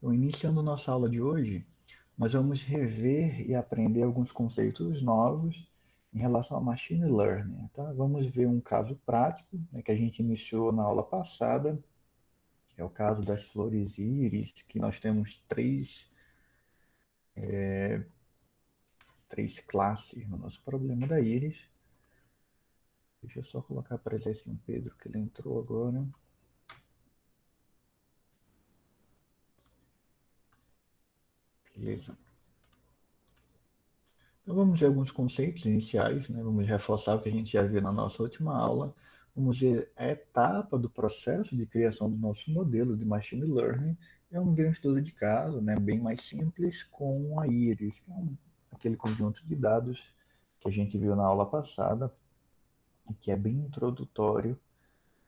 Então, iniciando nossa aula de hoje, nós vamos rever e aprender alguns conceitos novos em relação a Machine Learning. Tá? Vamos ver um caso prático, né, que a gente iniciou na aula passada, que é o caso das flores íris, que nós temos três classes no nosso problema da íris. Deixa eu só colocar para ele assim, Pedro, que ele entrou agora. Beleza. Então vamos ver alguns conceitos iniciais, né? Vamos reforçar o que a gente já viu na nossa última aula. Vamos ver a etapa do processo de criação do nosso modelo de Machine Learning. E vamos ver um estudo de caso, né, bem mais simples com a íris, que é aquele conjunto de dados que a gente viu na aula passada, que é bem introdutório,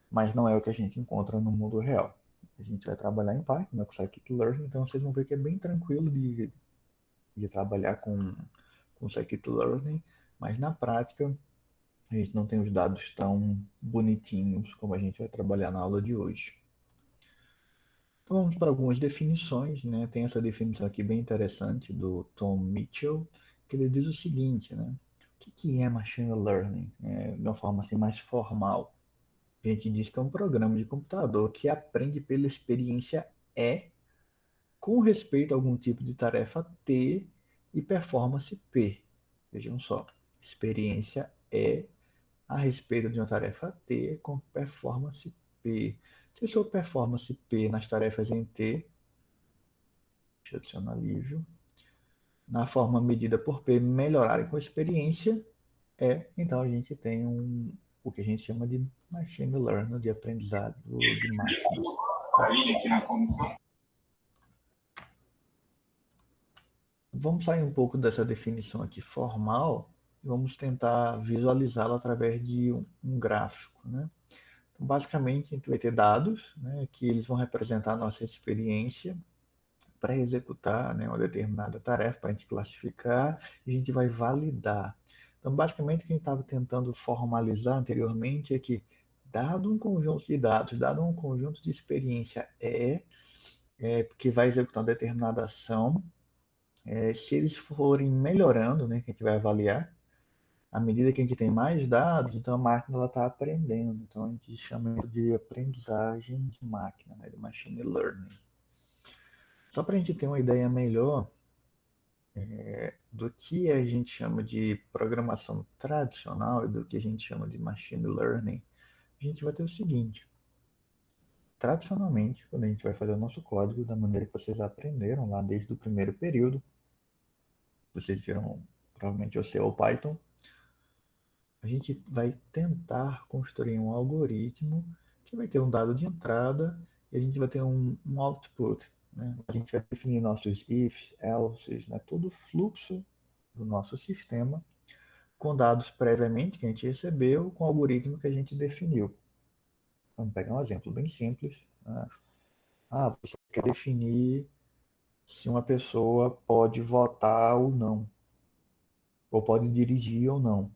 mas não é o que a gente encontra no mundo real. A gente vai trabalhar em Python, né, com Scikit-Learn, então vocês vão ver que é bem tranquilo de trabalhar com Scikit-Learn, mas na prática a gente não tem os dados tão bonitinhos como a gente vai trabalhar na aula de hoje. Então vamos para algumas definições, né? Tem essa definição aqui bem interessante do Tom Mitchell, que ele diz o seguinte, né? O que é Machine Learning? De uma forma assim mais formal. A gente diz que é um programa de computador que aprende pela experiência E com respeito a algum tipo de tarefa T e performance P. Vejam só, experiência E a respeito de uma tarefa T com performance P. Se eu sou performance P nas tarefas em T, deixa eu adicionar livro, na forma medida por P melhorarem com experiência, então a gente tem o que a gente chama de machine learning, de aprendizado de máquina. Vamos sair um pouco dessa definição aqui formal e vamos tentar visualizá-la através de um gráfico, né? Então, basicamente, a gente vai ter dados, né, que eles vão representar a nossa experiência para executar, né, uma determinada tarefa, para a gente classificar, e a gente vai validar. Então, basicamente, o que a gente estava tentando formalizar anteriormente é que, dado um conjunto de dados, dado um conjunto de experiência que vai executar uma determinada ação, se eles forem melhorando, né, que a gente vai avaliar, à medida que a gente tem mais dados, então a máquina está aprendendo. Então a gente chama de aprendizagem de máquina, né, de machine learning. Só para a gente ter uma ideia melhor do que a gente chama de programação tradicional e do que a gente chama de machine learning, a gente vai ter o seguinte. Tradicionalmente, quando a gente vai fazer o nosso código da maneira que vocês aprenderam lá desde o primeiro período, vocês viram provavelmente o C ou Python, a gente vai tentar construir um algoritmo que vai ter um dado de entrada e a gente vai ter um output. Né? A gente vai definir nossos ifs, elses, né? Todo o fluxo do nosso sistema com dados previamente que a gente recebeu, com o algoritmo que a gente definiu. Vamos pegar um exemplo bem simples. Né? Você quer definir se uma pessoa pode votar ou não, ou pode dirigir ou não.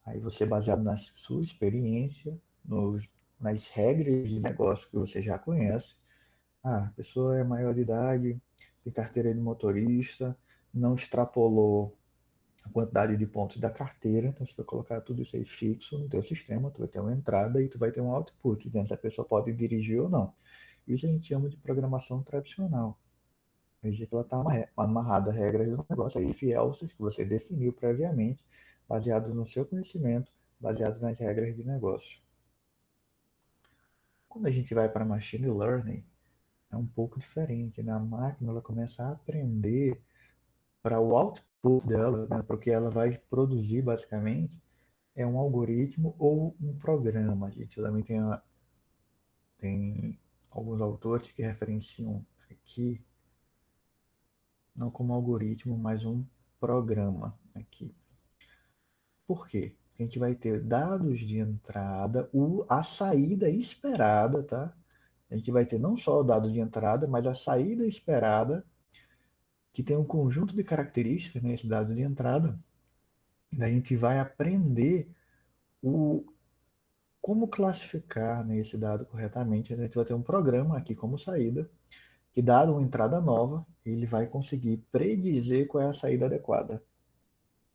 Aí você, baseado na sua experiência, nas regras de negócio que você já conhece, a pessoa é maior de idade, tem carteira de motorista, não extrapolou a quantidade de pontos da carteira, então você vai colocar tudo isso aí fixo no teu sistema, tu vai ter uma entrada e tu vai ter um output, dentro se a pessoa pode dirigir ou não. Isso a gente chama de programação tradicional. Veja que ela está amarrada a regras do negócio, aí if else que você definiu previamente, baseado no seu conhecimento, baseado nas regras de negócio. Quando a gente vai para machine learning, é um pouco diferente, né? A máquina ela começa a aprender para o output dela, né? Para o que ela vai produzir basicamente, é um algoritmo ou um programa. A gente também tem alguns autores que referenciam aqui, não como algoritmo, mas um programa aqui. Por quê? Porque a gente vai ter dados de entrada, a saída esperada, tá? A gente vai ter não só o dado de entrada, mas a saída esperada, que tem um conjunto de características nesse dado de entrada. E a gente vai aprender como classificar, né, esse dado corretamente. A gente vai ter um programa aqui como saída, que, dado uma entrada nova, ele vai conseguir predizer qual é a saída adequada.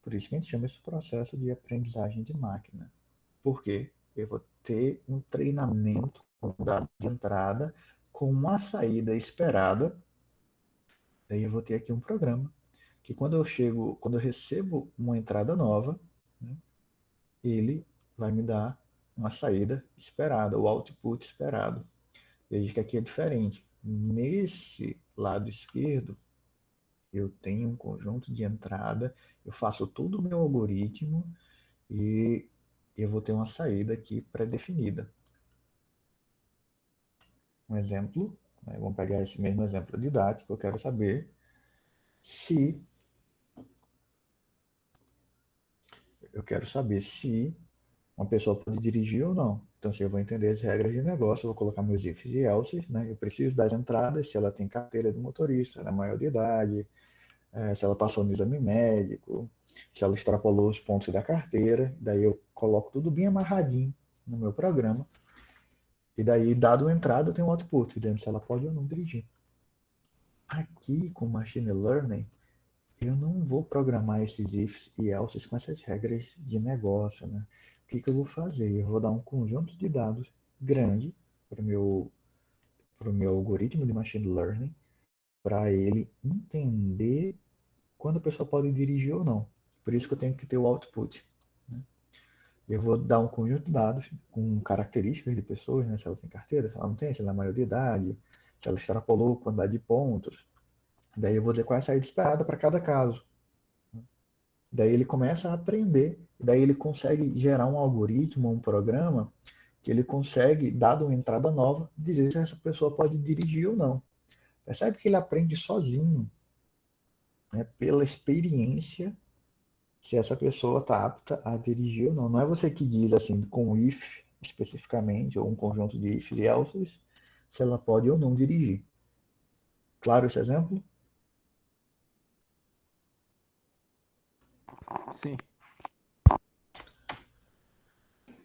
Por isso que a gente chama esse processo de aprendizagem de máquina. Por quê? Eu vou ter um treinamento com dado de entrada, com uma saída esperada. Daí eu vou ter aqui um programa que quando eu recebo uma entrada nova, né, ele vai me dar uma saída esperada, o output esperado. Veja que aqui é diferente. Nesse lado esquerdo, eu tenho um conjunto de entrada, eu faço todo o meu algoritmo e eu vou ter uma saída aqui pré-definida. Um exemplo, né, vamos pegar esse mesmo exemplo didático, eu quero saber se uma pessoa pode dirigir ou não. Então, se eu vou entender as regras de negócio, eu vou colocar meus ifs e elses, né? Eu preciso das entradas, se ela tem carteira de motorista, ela é maior de idade, se ela passou no exame médico, se ela extrapolou os pontos da carteira. Daí eu coloco tudo bem amarradinho no meu programa. E daí, dado a entrada, eu tenho um output, dizendo se ela pode ou não dirigir. Aqui, com Machine Learning, eu não vou programar esses ifs e elses com essas regras de negócio, né? O que eu vou fazer? Eu vou dar um conjunto de dados grande para o meu algoritmo de machine learning, para ele entender quando a pessoa pode dirigir ou não. Por isso que eu tenho que ter o output, né? Eu vou dar um conjunto de dados com características de pessoas, né? Se ela tem carteira, se ela não tem, se ela é maior de idade, se ela extrapolou a quantidade de pontos. Daí eu vou dizer qual é a saída esperada para cada caso. Daí ele começa a aprender, e daí ele consegue gerar um algoritmo, um programa, que ele consegue, dado uma entrada nova, dizer se essa pessoa pode dirigir ou não. Percebe que ele aprende sozinho, né, pela experiência, se essa pessoa está apta a dirigir ou não. Não é você que diz assim, com if especificamente, ou um conjunto de ifs e elses, se ela pode ou não dirigir. Claro esse exemplo? Sim.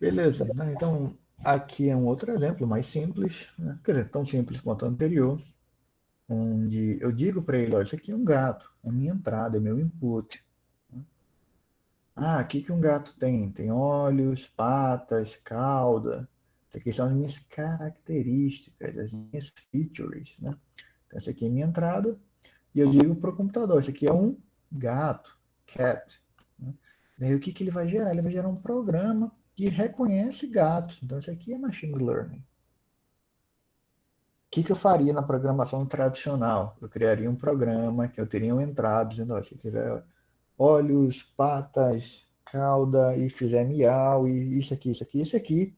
Beleza, né? Então aqui é um outro exemplo mais simples, né? Quer dizer, tão simples quanto o anterior, onde eu digo para ele, olha, isso aqui é um gato, é minha entrada, é meu input. Ah, o que um gato tem? Tem olhos, patas, cauda. Isso aqui são as minhas características, as minhas features, né? Então, essa aqui é minha entrada, e eu digo para o computador, isso aqui é um gato, cat. Né? Daí o que ele vai gerar? Ele vai gerar um programa que reconhece gatos. Então, isso aqui é machine learning. O que eu faria na programação tradicional? Eu criaria um programa que eu teria uma entrada dizendo, olha, se tiver olhos, patas, cauda e fizer miau e isso aqui, isso aqui, isso aqui,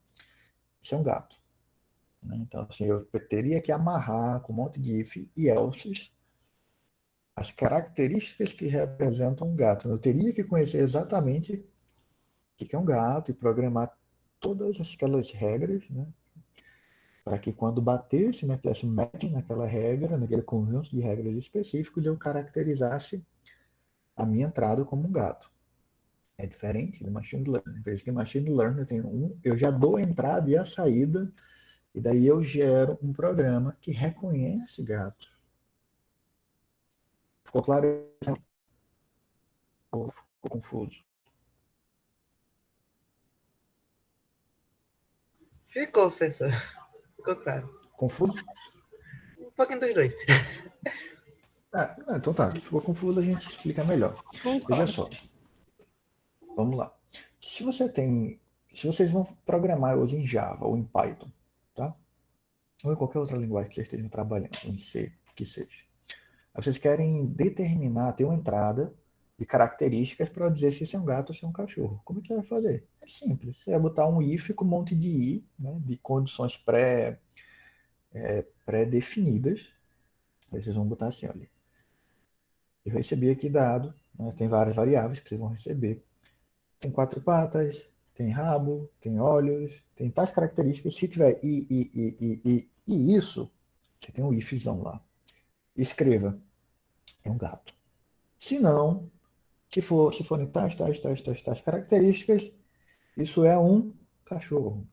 isso é um gato. Então, assim, eu teria que amarrar com um monte de if e elses as características que representam um gato. Eu teria que conhecer exatamente o que é um gato e programar todas aquelas regras, né, para que quando batesse, né, fizesse um match naquela regra, naquele conjunto de regras específicos, eu caracterizasse a minha entrada como um gato. É diferente do machine learning. Veja que machine learning tem eu já dou a entrada e a saída, e daí eu gero um programa que reconhece gato. Ficou claro? Ou ficou confuso? Ficou, professor. Ficou claro. Confuso? Um pouquinho dos dois. Então tá. Se ficou confuso, a gente explica melhor. Veja só. Vamos lá. Se você tem. Se vocês vão programar hoje em Java ou em Python, tá? Ou em qualquer outra linguagem que vocês estejam trabalhando, em C, que seja. Vocês querem determinar, ter uma entrada de características para dizer se isso é um gato ou se é um cachorro. Como é que você vai fazer? É simples. Você vai botar um if com um monte de i, né, de condições pré-definidas. Aí vocês vão botar assim, olha, eu recebi aqui dado, né, tem várias variáveis que vocês vão receber. Tem quatro patas, tem rabo, tem olhos, tem tais características. Se tiver e isso, você tem um ifzão lá. Escreva, é um gato. Se não, se forem tais características, isso é um cachorro.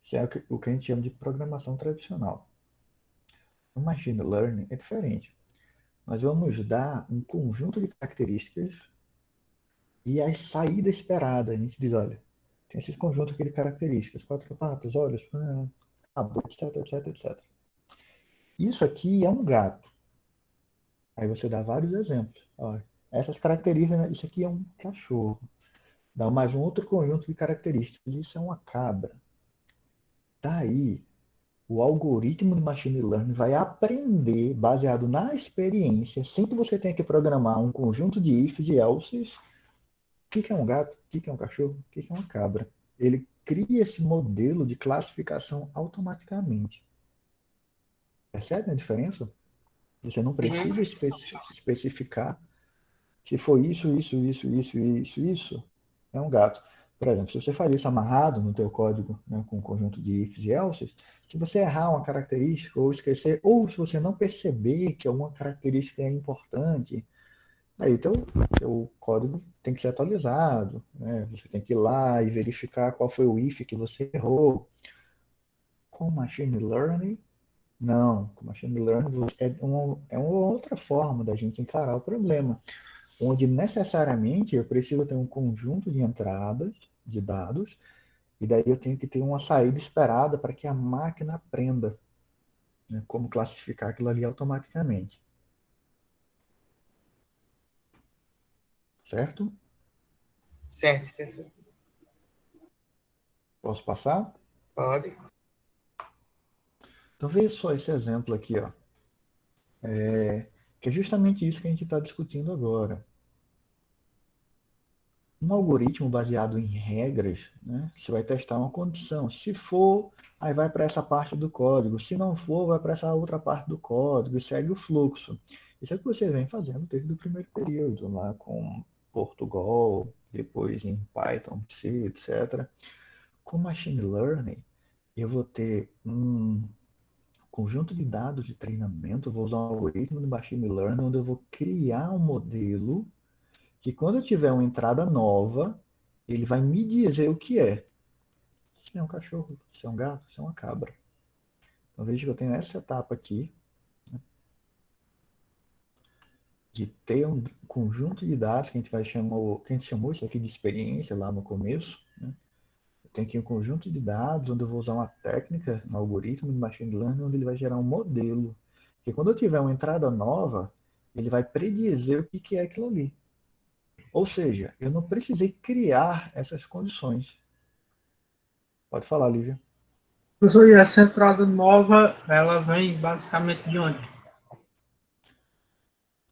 Isso é o que a gente chama de programação tradicional. O Machine Learning é diferente. Nós vamos dar um conjunto de características e a saída esperada. A gente diz, olha, tem esse conjunto aqui de características, quatro patas, olhos, rabo, etc, etc, etc. Isso aqui é um gato. Aí você dá vários exemplos. Olha, essas características, isso aqui é um cachorro. Dá mais um outro conjunto de características. Isso é uma cabra. Daí, o algoritmo de machine learning vai aprender, baseado na experiência, sem que você tenha que programar um conjunto de ifs e elses, o que é um gato, o que é um cachorro, o que é uma cabra. Ele cria esse modelo de classificação automaticamente. Percebe a diferença? Você não Uhum. precisa especificar se for isso, é um gato. Por exemplo, se você faz isso amarrado no teu código, né, com um conjunto de ifs e elses, se você errar uma característica ou esquecer, ou se você não perceber que alguma característica é importante, aí teu código tem que ser atualizado, né? Você tem que ir lá e verificar qual foi o if que você errou. Com machine learning, não. Com machine learning é uma outra forma da gente encarar o problema, onde necessariamente eu preciso ter um conjunto de entradas de dados, e daí eu tenho que ter uma saída esperada para que a máquina aprenda, né, como classificar aquilo ali automaticamente. Certo? Certo, professor. Posso passar? Pode. Então veja só esse exemplo aqui, ó. Que é justamente isso que a gente está discutindo agora. Um algoritmo baseado em regras, né, você vai testar uma condição. Se for, aí vai para essa parte do código. Se não for, vai para essa outra parte do código e segue o fluxo. Isso é o que você vem fazendo desde o primeiro período, lá com Portugal, depois em Python, C, etc. Com Machine Learning, eu vou ter um conjunto de dados de treinamento, vou usar um algoritmo de Machine Learning, onde eu vou criar um modelo que quando eu tiver uma entrada nova, ele vai me dizer o que é. Se é um cachorro, se é um gato, se é uma cabra. Então veja que eu tenho essa etapa aqui, né, de ter um conjunto de dados que que a gente chamou isso aqui de experiência lá no começo. Né? Eu tenho aqui um conjunto de dados onde eu vou usar uma técnica, um algoritmo de machine learning, onde ele vai gerar um modelo. Que quando eu tiver uma entrada nova, ele vai predizer o que é aquilo ali. Ou seja, eu não precisei criar essas condições. Pode falar, Lívia. Professor, e essa entrada nova, ela vem basicamente de onde?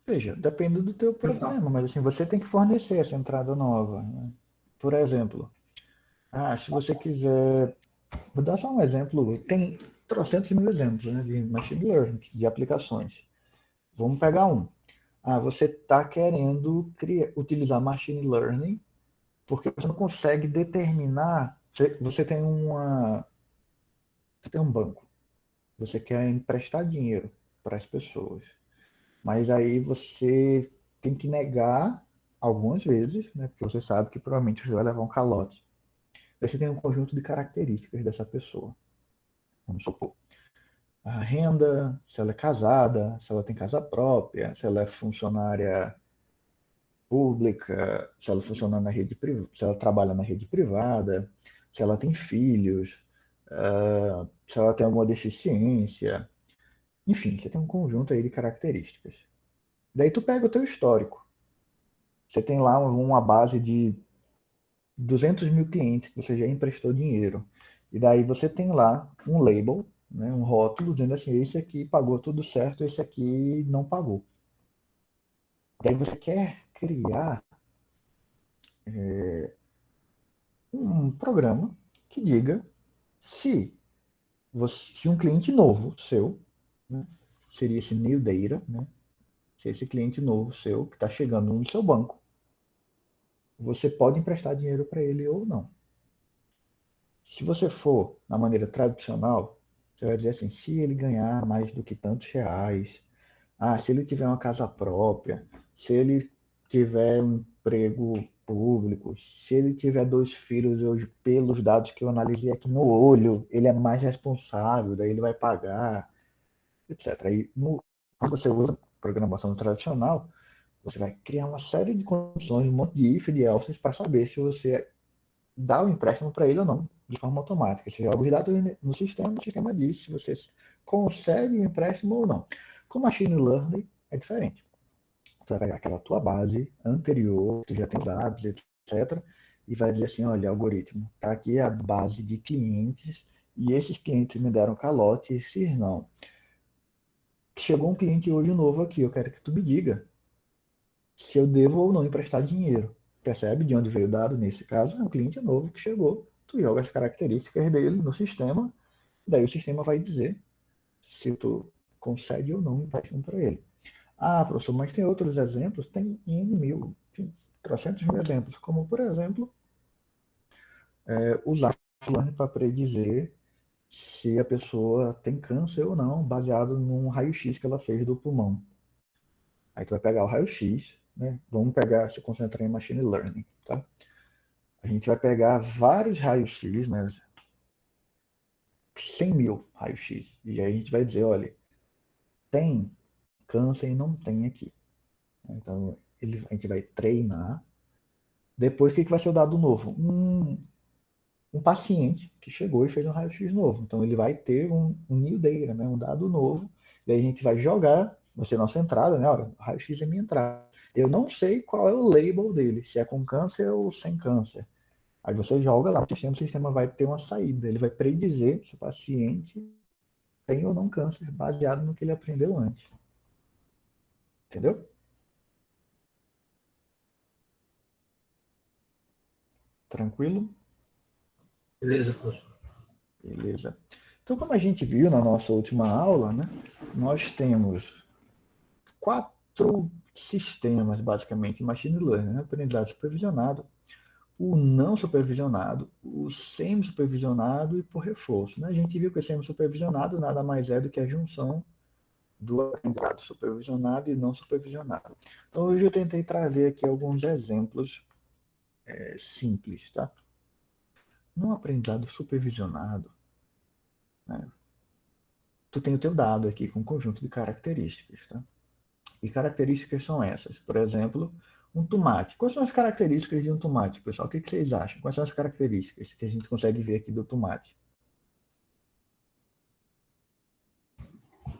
Veja, depende do teu Então, problema, mas assim, você tem que fornecer essa entrada nova. Né? Por exemplo, se você quiser. Vou dar só um exemplo. Tem trocentos mil exemplos, né, de machine learning, de aplicações. Vamos pegar um. Você está querendo utilizar machine learning porque você não consegue determinar. Você tem um banco. Você quer emprestar dinheiro para as pessoas. Mas aí você tem que negar algumas vezes, né? Porque você sabe que provavelmente você vai levar um calote. Aí você tem um conjunto de características dessa pessoa. Vamos supor. A renda, se ela é casada, se ela tem casa própria, se ela é funcionária pública, se ela funciona na rede se ela trabalha na rede privada, se ela tem filhos, se ela tem alguma deficiência. Enfim, você tem um conjunto aí de características. Daí tu pega o teu histórico. Você tem lá uma base de 200 mil clientes que você já emprestou dinheiro. E daí você tem lá um label, né, um rótulo, dizendo assim, esse aqui pagou tudo certo, esse aqui não pagou. Daí você quer criar um programa que diga se, se um cliente novo seu, né, seria esse new data, né, se esse cliente novo seu que está chegando no seu banco, você pode emprestar dinheiro para ele ou não. Se você for na maneira tradicional, você vai dizer assim, se ele ganhar mais do que tantos reais, se ele tiver uma casa própria, se ele tiver um emprego público, se ele tiver dois filhos, hoje, pelos dados que eu analisei aqui no olho, ele é mais responsável, daí ele vai pagar. etc. Aí, quando você usa programação tradicional, você vai criar uma série de condições, um monte de if e de else para saber se você dá o empréstimo para ele ou não, de forma automática. Você joga os dados no sistema, o sistema diz se você consegue o empréstimo ou não. Com machine learning é diferente. Você vai pegar aquela tua base anterior, que já tem dados, etc., e vai dizer assim, olha, algoritmo, tá aqui a base de clientes, e esses clientes me deram calote, esses não. Chegou um cliente hoje novo aqui, eu quero que tu me diga se eu devo ou não emprestar dinheiro. Percebe de onde veio o dado? Nesse caso, é um cliente novo que chegou, tu joga as características dele no sistema, daí o sistema vai dizer se tu concede ou não empréstimo para ele. Ah, professor, mas tem outros exemplos? Tem N mil, tem trocentos mil exemplos, como, por exemplo, usar fulano para predizer se a pessoa tem câncer ou não, baseado num raio-x que ela fez do pulmão. Aí tu vai pegar o raio-x, né? Vamos pegar, se concentrar em machine learning, tá? A gente vai pegar vários raios-x, né? 100 mil raios-x. E aí a gente vai dizer, olha, tem câncer e não tem aqui. Então, a gente vai treinar. Depois, o que vai ser o dado novo? Um paciente que chegou e fez um raio-x novo. Então, ele vai ter um new data, né? Um dado novo. E aí a gente vai jogar, vai ser nossa entrada, né? Olha, o raio-x é minha entrada. Eu não sei qual é o label dele, se é com câncer ou sem câncer. Aí você joga lá o sistema vai ter uma saída. Ele vai predizer se o paciente tem ou não câncer, baseado no que ele aprendeu antes. Entendeu? Tranquilo? Beleza, professor. Beleza. Então, como a gente viu na nossa última aula, né, nós temos 4 sistemas, basicamente, em machine learning, né? Aprendizado supervisionado, o não supervisionado, o semi-supervisionado e por reforço. Né? A gente viu que o semi-supervisionado nada mais é do que a junção do aprendizado supervisionado e não supervisionado. Então, hoje eu tentei trazer aqui alguns exemplos simples. Tá? No aprendizado supervisionado, né, tu tem o teu dado aqui com um conjunto de características. Tá? E características são essas. Por exemplo, um tomate. Quais são as características de um tomate, pessoal? O que vocês acham? Quais são as características que a gente consegue ver aqui do tomate?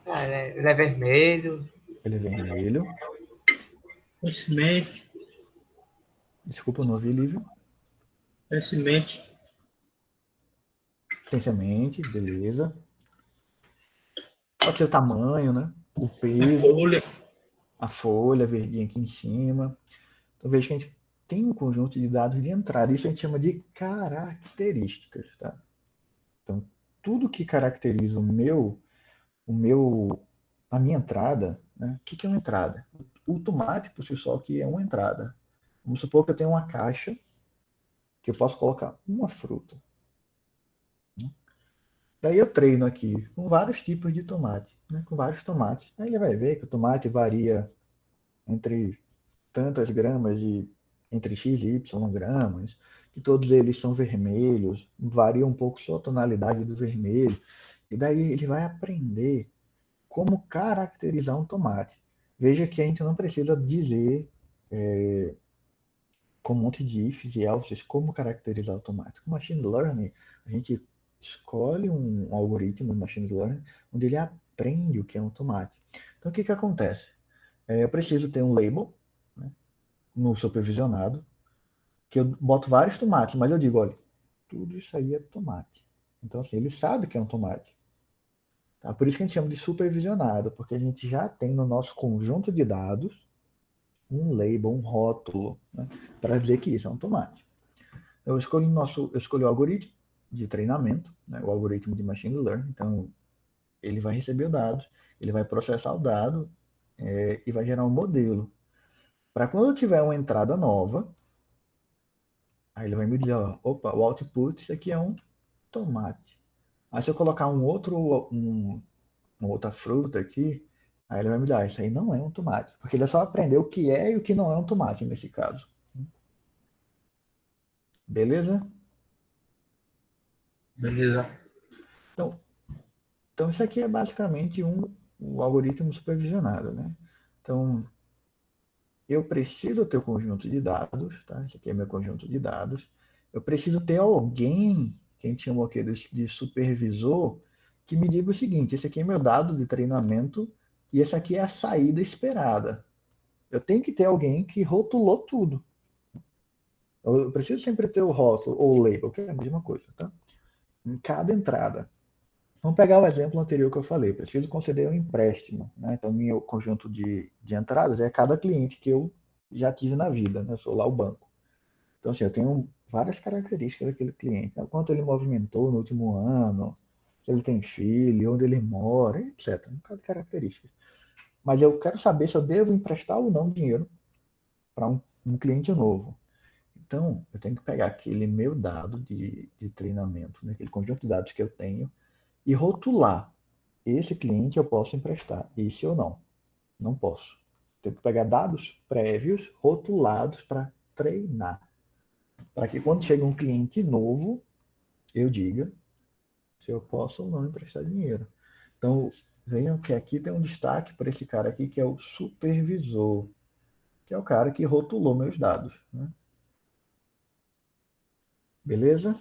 Ele é vermelho. Ele é vermelho. Conhecimento, Desculpa, eu não ouvi, Lívio. conhecimento, Sem semente, beleza. Pode ser o tamanho, né? O a peso, folha, a folha verdinha aqui em cima. Então veja que a gente tem um conjunto de dados de entrada. Isso a gente chama de características, tá? Então, tudo que caracteriza a minha entrada, né? O que é uma entrada? O tomate, por si só, que é uma entrada. Vamos supor que eu tenho uma caixa que eu posso colocar uma fruta. Né? Daí eu treino aqui com vários tipos de tomate, né? Com vários tomates. Aí ele vai ver que o tomate varia entre tantas gramas de entre x e y gramas, que todos eles são vermelhos, varia um pouco só a tonalidade do vermelho. E daí ele vai aprender como caracterizar um tomate. Veja que a gente não precisa dizer com um monte de ifs e elses como caracterizar o tomate. Com machine learning, a gente escolhe um algoritmo de machine learning onde ele aprende o que é um tomate. Então, o que acontece? Eu preciso ter um label, né, no supervisionado, que eu boto vários tomates, mas eu digo, olha, tudo isso aí é tomate. Então, assim, ele sabe que é um tomate. Tá? Por isso que a gente chama de supervisionado, porque a gente já tem no nosso conjunto de dados um label, um rótulo, né, para dizer que isso é um tomate. Eu escolhi o algoritmo de treinamento, né, o algoritmo de machine learning. Então, ele vai receber o dado, ele vai processar o dado e vai gerar um modelo. Para quando eu tiver uma entrada nova, aí ele vai me dizer, ó, opa, o output, isso aqui é um tomate. Aí se eu colocar uma outra fruta aqui, aí ele vai me dar, isso aí não é um tomate. Porque ele só aprendeu o que é e o que não é um tomate nesse caso. Beleza? beleza. Então, então isso aqui é basicamente um o algoritmo supervisionado, né? Então, eu preciso ter o conjunto de dados, tá? Esse aqui é meu conjunto de dados. Eu preciso ter alguém, que a gente chamou aqui de supervisor, que me diga o seguinte: esse aqui é meu dado de treinamento e essa aqui é a saída esperada. Eu tenho que ter alguém que rotulou tudo. Eu preciso sempre ter o rótulo ou o label, que é a mesma coisa, tá? Em cada entrada. Vamos pegar o exemplo anterior que eu falei. Preciso conceder um empréstimo, né? Então, meu conjunto de entradas é cada cliente que eu já tive na vida, né? Eu sou lá o banco. Então, assim, eu tenho várias características daquele cliente, né? Quanto ele movimentou no último ano, se ele tem filho, onde ele mora, etc. Um bocado de características. Mas eu quero saber se eu devo emprestar ou não dinheiro para um cliente novo. Então, eu tenho que pegar aquele meu dado de treinamento, né? Aquele conjunto de dados que eu tenho, e rotular. Esse cliente eu posso emprestar, esse eu não. Não posso. Tenho que pegar dados prévios, rotulados para treinar. Para que quando chega um cliente novo, eu diga se eu posso ou não emprestar dinheiro. Então, vejam que aqui tem um destaque para esse cara aqui, que é o supervisor, que é o cara que rotulou meus dados. Né? Beleza?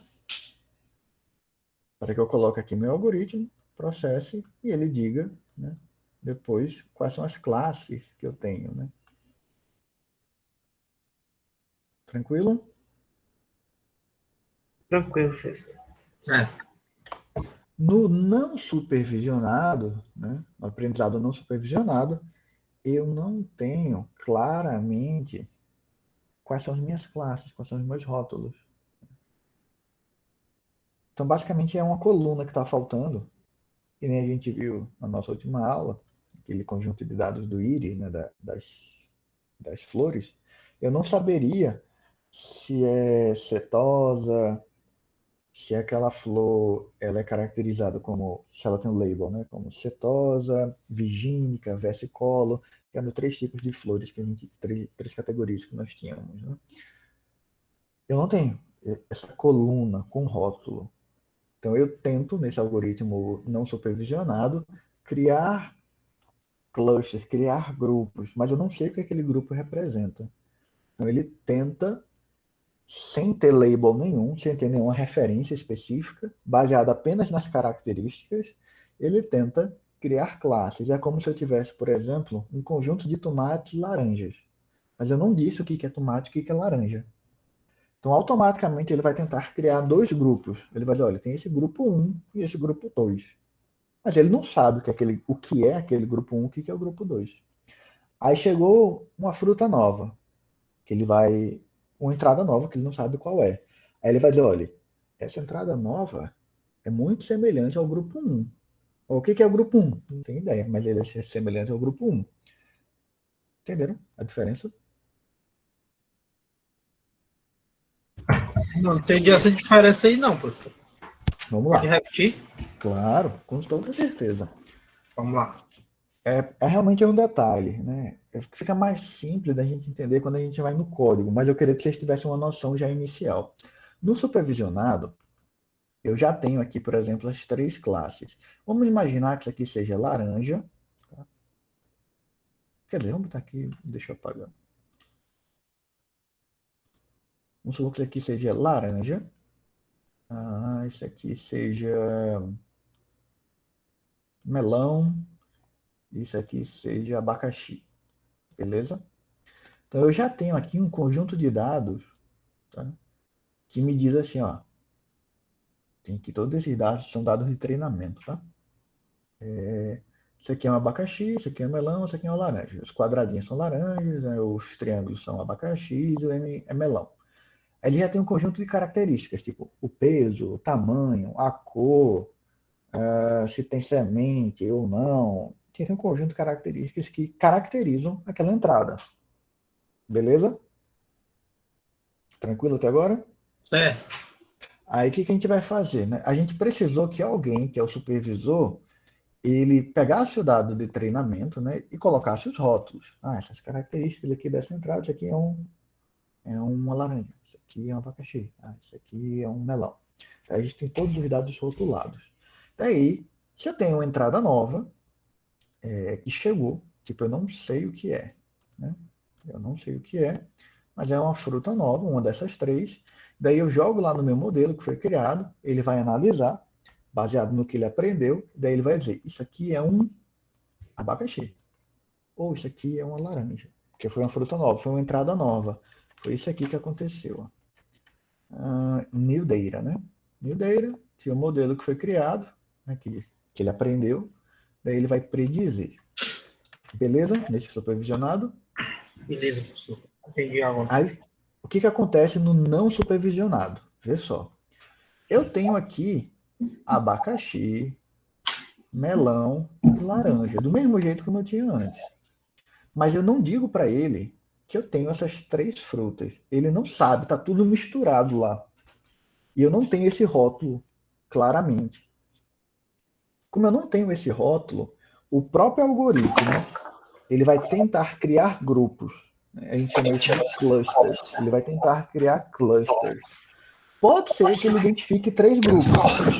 Para que eu coloque aqui meu algoritmo, processe e ele diga, né, depois quais são as classes que eu tenho. Né? Tranquilo? Tranquilo, professor. É. No não supervisionado, né, no aprendizado não supervisionado, eu não tenho claramente quais são as minhas classes, quais são os meus rótulos. Então, basicamente, é uma coluna que está faltando, que nem a gente viu na nossa última aula, aquele conjunto de dados do IRI, né, das flores. Eu não saberia se é setosa, se aquela flor ela é caracterizada como, se ela tem um label, né, como setosa, vigínica, versicolo, que eram três tipos de flores que a gente, três categorias que nós tínhamos. Né? Eu não tenho essa coluna com rótulo. Então eu tento, nesse algoritmo não supervisionado, criar clusters, criar grupos, mas eu não sei o que aquele grupo representa. Então ele tenta, sem ter label nenhum, sem ter nenhuma referência específica, baseada apenas nas características, ele tenta criar classes. É como se eu tivesse, por exemplo, um conjunto de tomates laranjas. Mas eu não disse o que é tomate e o que é laranja. Então, automaticamente, ele vai tentar criar dois grupos. Ele vai dizer, olha, tem esse grupo um e esse grupo 2. Mas ele não sabe o que é aquele grupo um, o que é o grupo 2. Aí chegou uma fruta nova, que ele vai. Uma entrada nova, que ele não sabe qual é. Aí ele vai dizer, olha, essa entrada nova é muito semelhante ao grupo um. O que é o grupo um? Não tenho ideia, mas ele é semelhante ao grupo um. Entenderam a diferença? Não entendi essa diferença aí, não, professor. Vamos Pode lá. repetir? Claro, com toda certeza. Vamos lá. É realmente um detalhe, né? Fica mais simples da gente entender quando a gente vai no código, mas eu queria que vocês tivessem uma noção já inicial. No supervisionado, eu já tenho aqui, por exemplo, as três classes. Vamos imaginar que isso aqui seja laranja. Tá? Quer dizer, vamos botar aqui, deixa eu apagar. Vamos supor que isso aqui seja laranja. Isso aqui seja melão. Isso aqui seja abacaxi. Beleza? Então eu já tenho aqui um conjunto de dados, tá? Que me diz assim, ó, tem que todos esses dados são dados de treinamento, tá? Isso aqui é um abacaxi, isso aqui é um melão, isso aqui é uma laranja. Os quadradinhos são laranjas, né? Os triângulos são abacaxi e o M é melão. Ele já tem um conjunto de características, tipo o peso, o tamanho, a cor, se tem semente ou não. Tem um conjunto de características que caracterizam aquela entrada. Beleza? Tranquilo até agora? Certo. Aí o que a gente vai fazer? Né? A gente precisou que alguém, que é o supervisor, ele pegasse o dado de treinamento, né, e colocasse os rótulos. Essas características aqui dessa entrada, isso aqui é uma laranja, isso aqui é um abacaxi, isso aqui é um melão. Aí a gente tem todos os dados rotulados. Daí, se eu tenho uma entrada nova, que chegou. Tipo, eu não sei o que é, né? Eu não sei o que é, mas é uma fruta nova, uma dessas três. Daí eu jogo lá no meu modelo que foi criado, ele vai analisar, baseado no que ele aprendeu, daí ele vai dizer, isso aqui é um abacaxi, ou isso aqui é uma laranja, porque foi uma fruta nova, foi uma entrada nova. Foi isso aqui que aconteceu. New Data, né? New Data, tinha um modelo que foi criado, né, que ele aprendeu, daí ele vai predizer. Beleza? Nesse supervisionado. Beleza, professor. Entendi agora. Aí, o que acontece no não supervisionado? Vê só. Eu tenho aqui abacaxi, melão e laranja, do mesmo jeito como eu tinha antes. Mas eu não digo para ele que eu tenho essas três frutas. Ele não sabe, tá tudo misturado lá. E eu não tenho esse rótulo claramente. Como eu não tenho esse rótulo, o próprio algoritmo ele vai tentar criar grupos. A gente chama isso de clusters. Ele vai tentar criar clusters. Pode ser que ele identifique três grupos.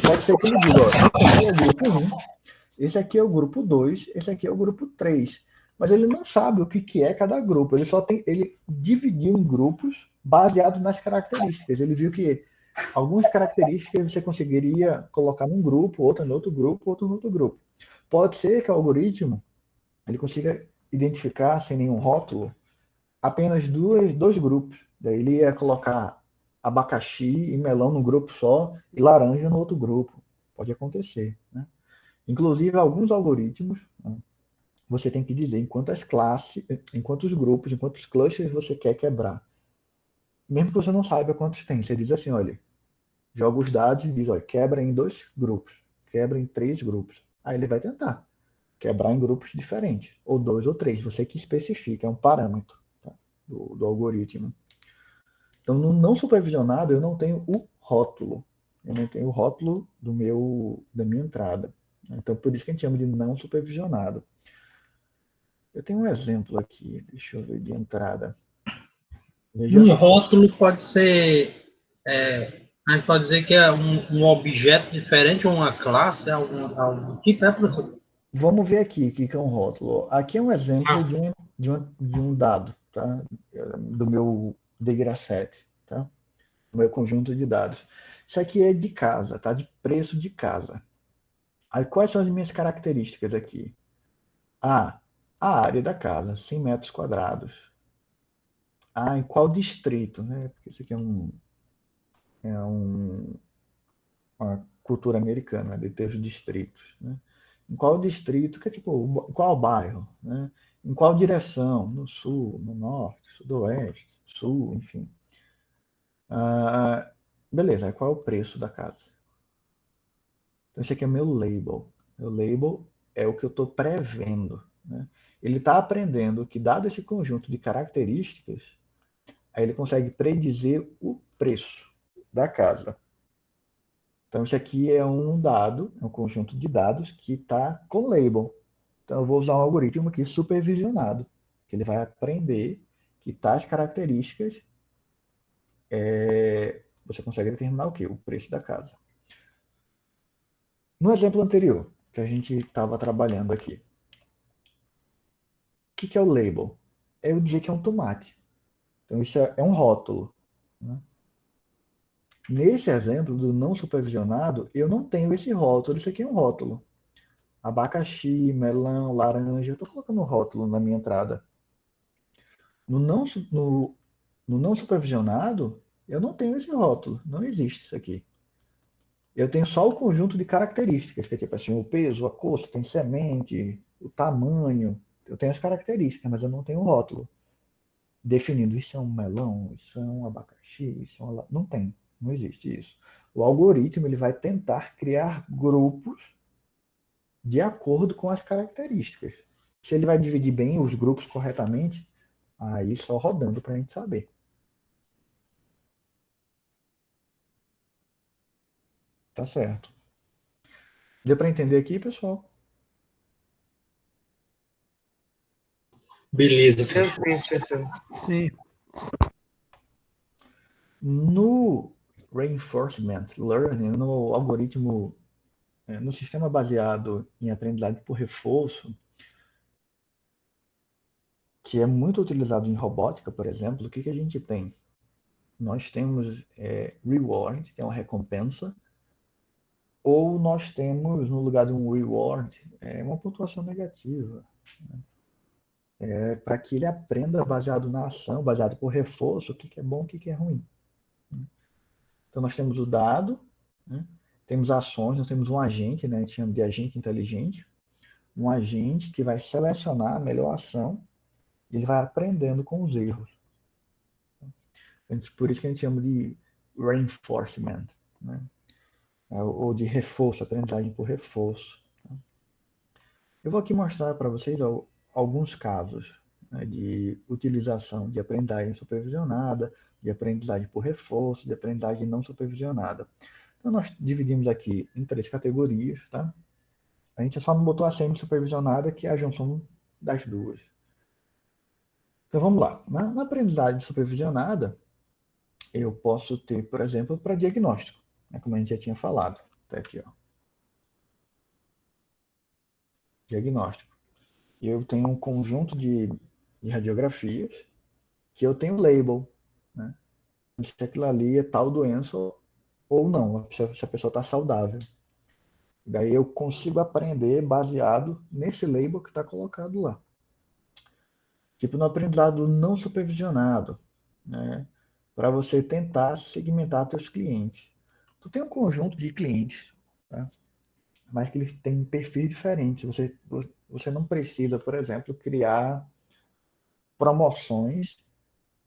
Pode ser que ele diga, ó, esse aqui é o grupo 1, esse aqui é o grupo 2, esse aqui é o grupo 3. Mas ele não sabe o que é cada grupo. Ele dividiu em grupos baseados nas características. Ele viu que algumas características você conseguiria colocar num grupo, outra no outro grupo, outro no outro grupo. Pode ser que o algoritmo ele consiga identificar sem nenhum rótulo apenas dois grupos. Daí ele ia colocar abacaxi e melão num grupo só e laranja no outro grupo. Pode acontecer, né? Inclusive, alguns algoritmos, né, você tem que dizer em quantas classes, em quantos grupos, em quantos clusters você quer quebrar. Mesmo que você não saiba quantos tem. Você diz assim, olha, joga os dados e diz, olha, quebra em 2 grupos, quebra em 3 grupos. Aí ele vai tentar quebrar em grupos diferentes, ou 2 ou 3, você que especifica, é um parâmetro, tá, do algoritmo. Então, no não supervisionado, eu não tenho o rótulo. Eu não tenho o rótulo da minha entrada. Então, por isso que a gente chama de não supervisionado. Eu tenho um exemplo aqui, deixa eu ver, de entrada. Veja Um só. rótulo pode ser, a gente pode dizer que é um objeto diferente ou uma classe, algum tipo, professor? Vamos ver aqui o que é um rótulo. Aqui é um exemplo de um dado, tá? Do meu dataset, tá? Do meu conjunto de dados. Isso aqui é de casa, tá? De preço de casa. Aí, quais são as minhas características aqui? A área da casa, 100 metros quadrados. Em qual distrito, né? Porque isso aqui é uma cultura americana, né? De ter os distritos, né? Em qual distrito, que é tipo, qual bairro, né? Em qual direção? No sul, no norte, sudoeste, sul, enfim. Beleza, qual é o preço da casa? Então, esse aqui é meu label. Meu label é o que eu estou prevendo, né? Ele está aprendendo que, dado esse conjunto de características, aí ele consegue predizer o preço da casa. Então, isso aqui é um dado, é um conjunto de dados que está com label. Então, eu vou usar um algoritmo aqui supervisionado, que ele vai aprender que tais características você consegue determinar o quê? O preço da casa. No exemplo anterior, que a gente estava trabalhando aqui, o que é o label? É eu dizer que é um tomate. Então, isso é um rótulo, né? Nesse exemplo do não supervisionado, eu não tenho esse rótulo, isso aqui é um rótulo. Abacaxi, melão, laranja, eu estou colocando um rótulo na minha entrada. No não, no, no não supervisionado, eu não tenho esse rótulo, não existe isso aqui. Eu tenho só o conjunto de características, que é tipo assim, o peso, a cor, se tem semente, o tamanho. Eu tenho as características, mas eu não tenho o rótulo. Definindo, isso é um melão, isso é um abacaxi, isso é uma... Não tem, não existe isso. O algoritmo ele vai tentar criar grupos de acordo com as características. Se ele vai dividir bem os grupos corretamente, aí só rodando para a gente saber. Tá certo. Deu para entender aqui, pessoal? Beleza, Eu professor. sim, professor. Sim. No reinforcement learning, no algoritmo, no sistema baseado em aprendizagem por reforço, que é muito utilizado em robótica, por exemplo, o que a gente tem? Nós temos reward, que é uma recompensa, ou nós temos, no lugar de um reward, uma pontuação negativa, para que ele aprenda baseado na ação, baseado por reforço, o que é bom, o que é ruim. Então, nós temos o dado, né? Temos ações, nós temos um agente, né? A gente chama de agente inteligente, um agente que vai selecionar a melhor ação e ele vai aprendendo com os erros. Por isso que a gente chama de reinforcement, né? Ou de reforço, aprendizagem por reforço. Eu vou aqui mostrar para vocês alguns casos, né, de utilização de aprendizagem supervisionada, de aprendizagem por reforço, de aprendizagem não supervisionada. Então, nós dividimos aqui em 3 categorias, tá? A gente só não botou a semi-supervisionada, que é a junção das duas. Então, vamos lá. Na aprendizagem supervisionada, eu posso ter, por exemplo, para diagnóstico, né, como a gente já tinha falado. Tá aqui, ó. Diagnóstico. Eu tenho um conjunto de radiografias que eu tenho label, né? Se aquilo ali é tal doença ou não, se a pessoa está saudável. Daí eu consigo aprender baseado nesse label que está colocado lá. Tipo no aprendizado não supervisionado, né? Para você tentar segmentar seus clientes. Tu tem um conjunto de clientes, tá? Mas que eles têm perfis diferentes. Você não precisa, por exemplo, criar promoções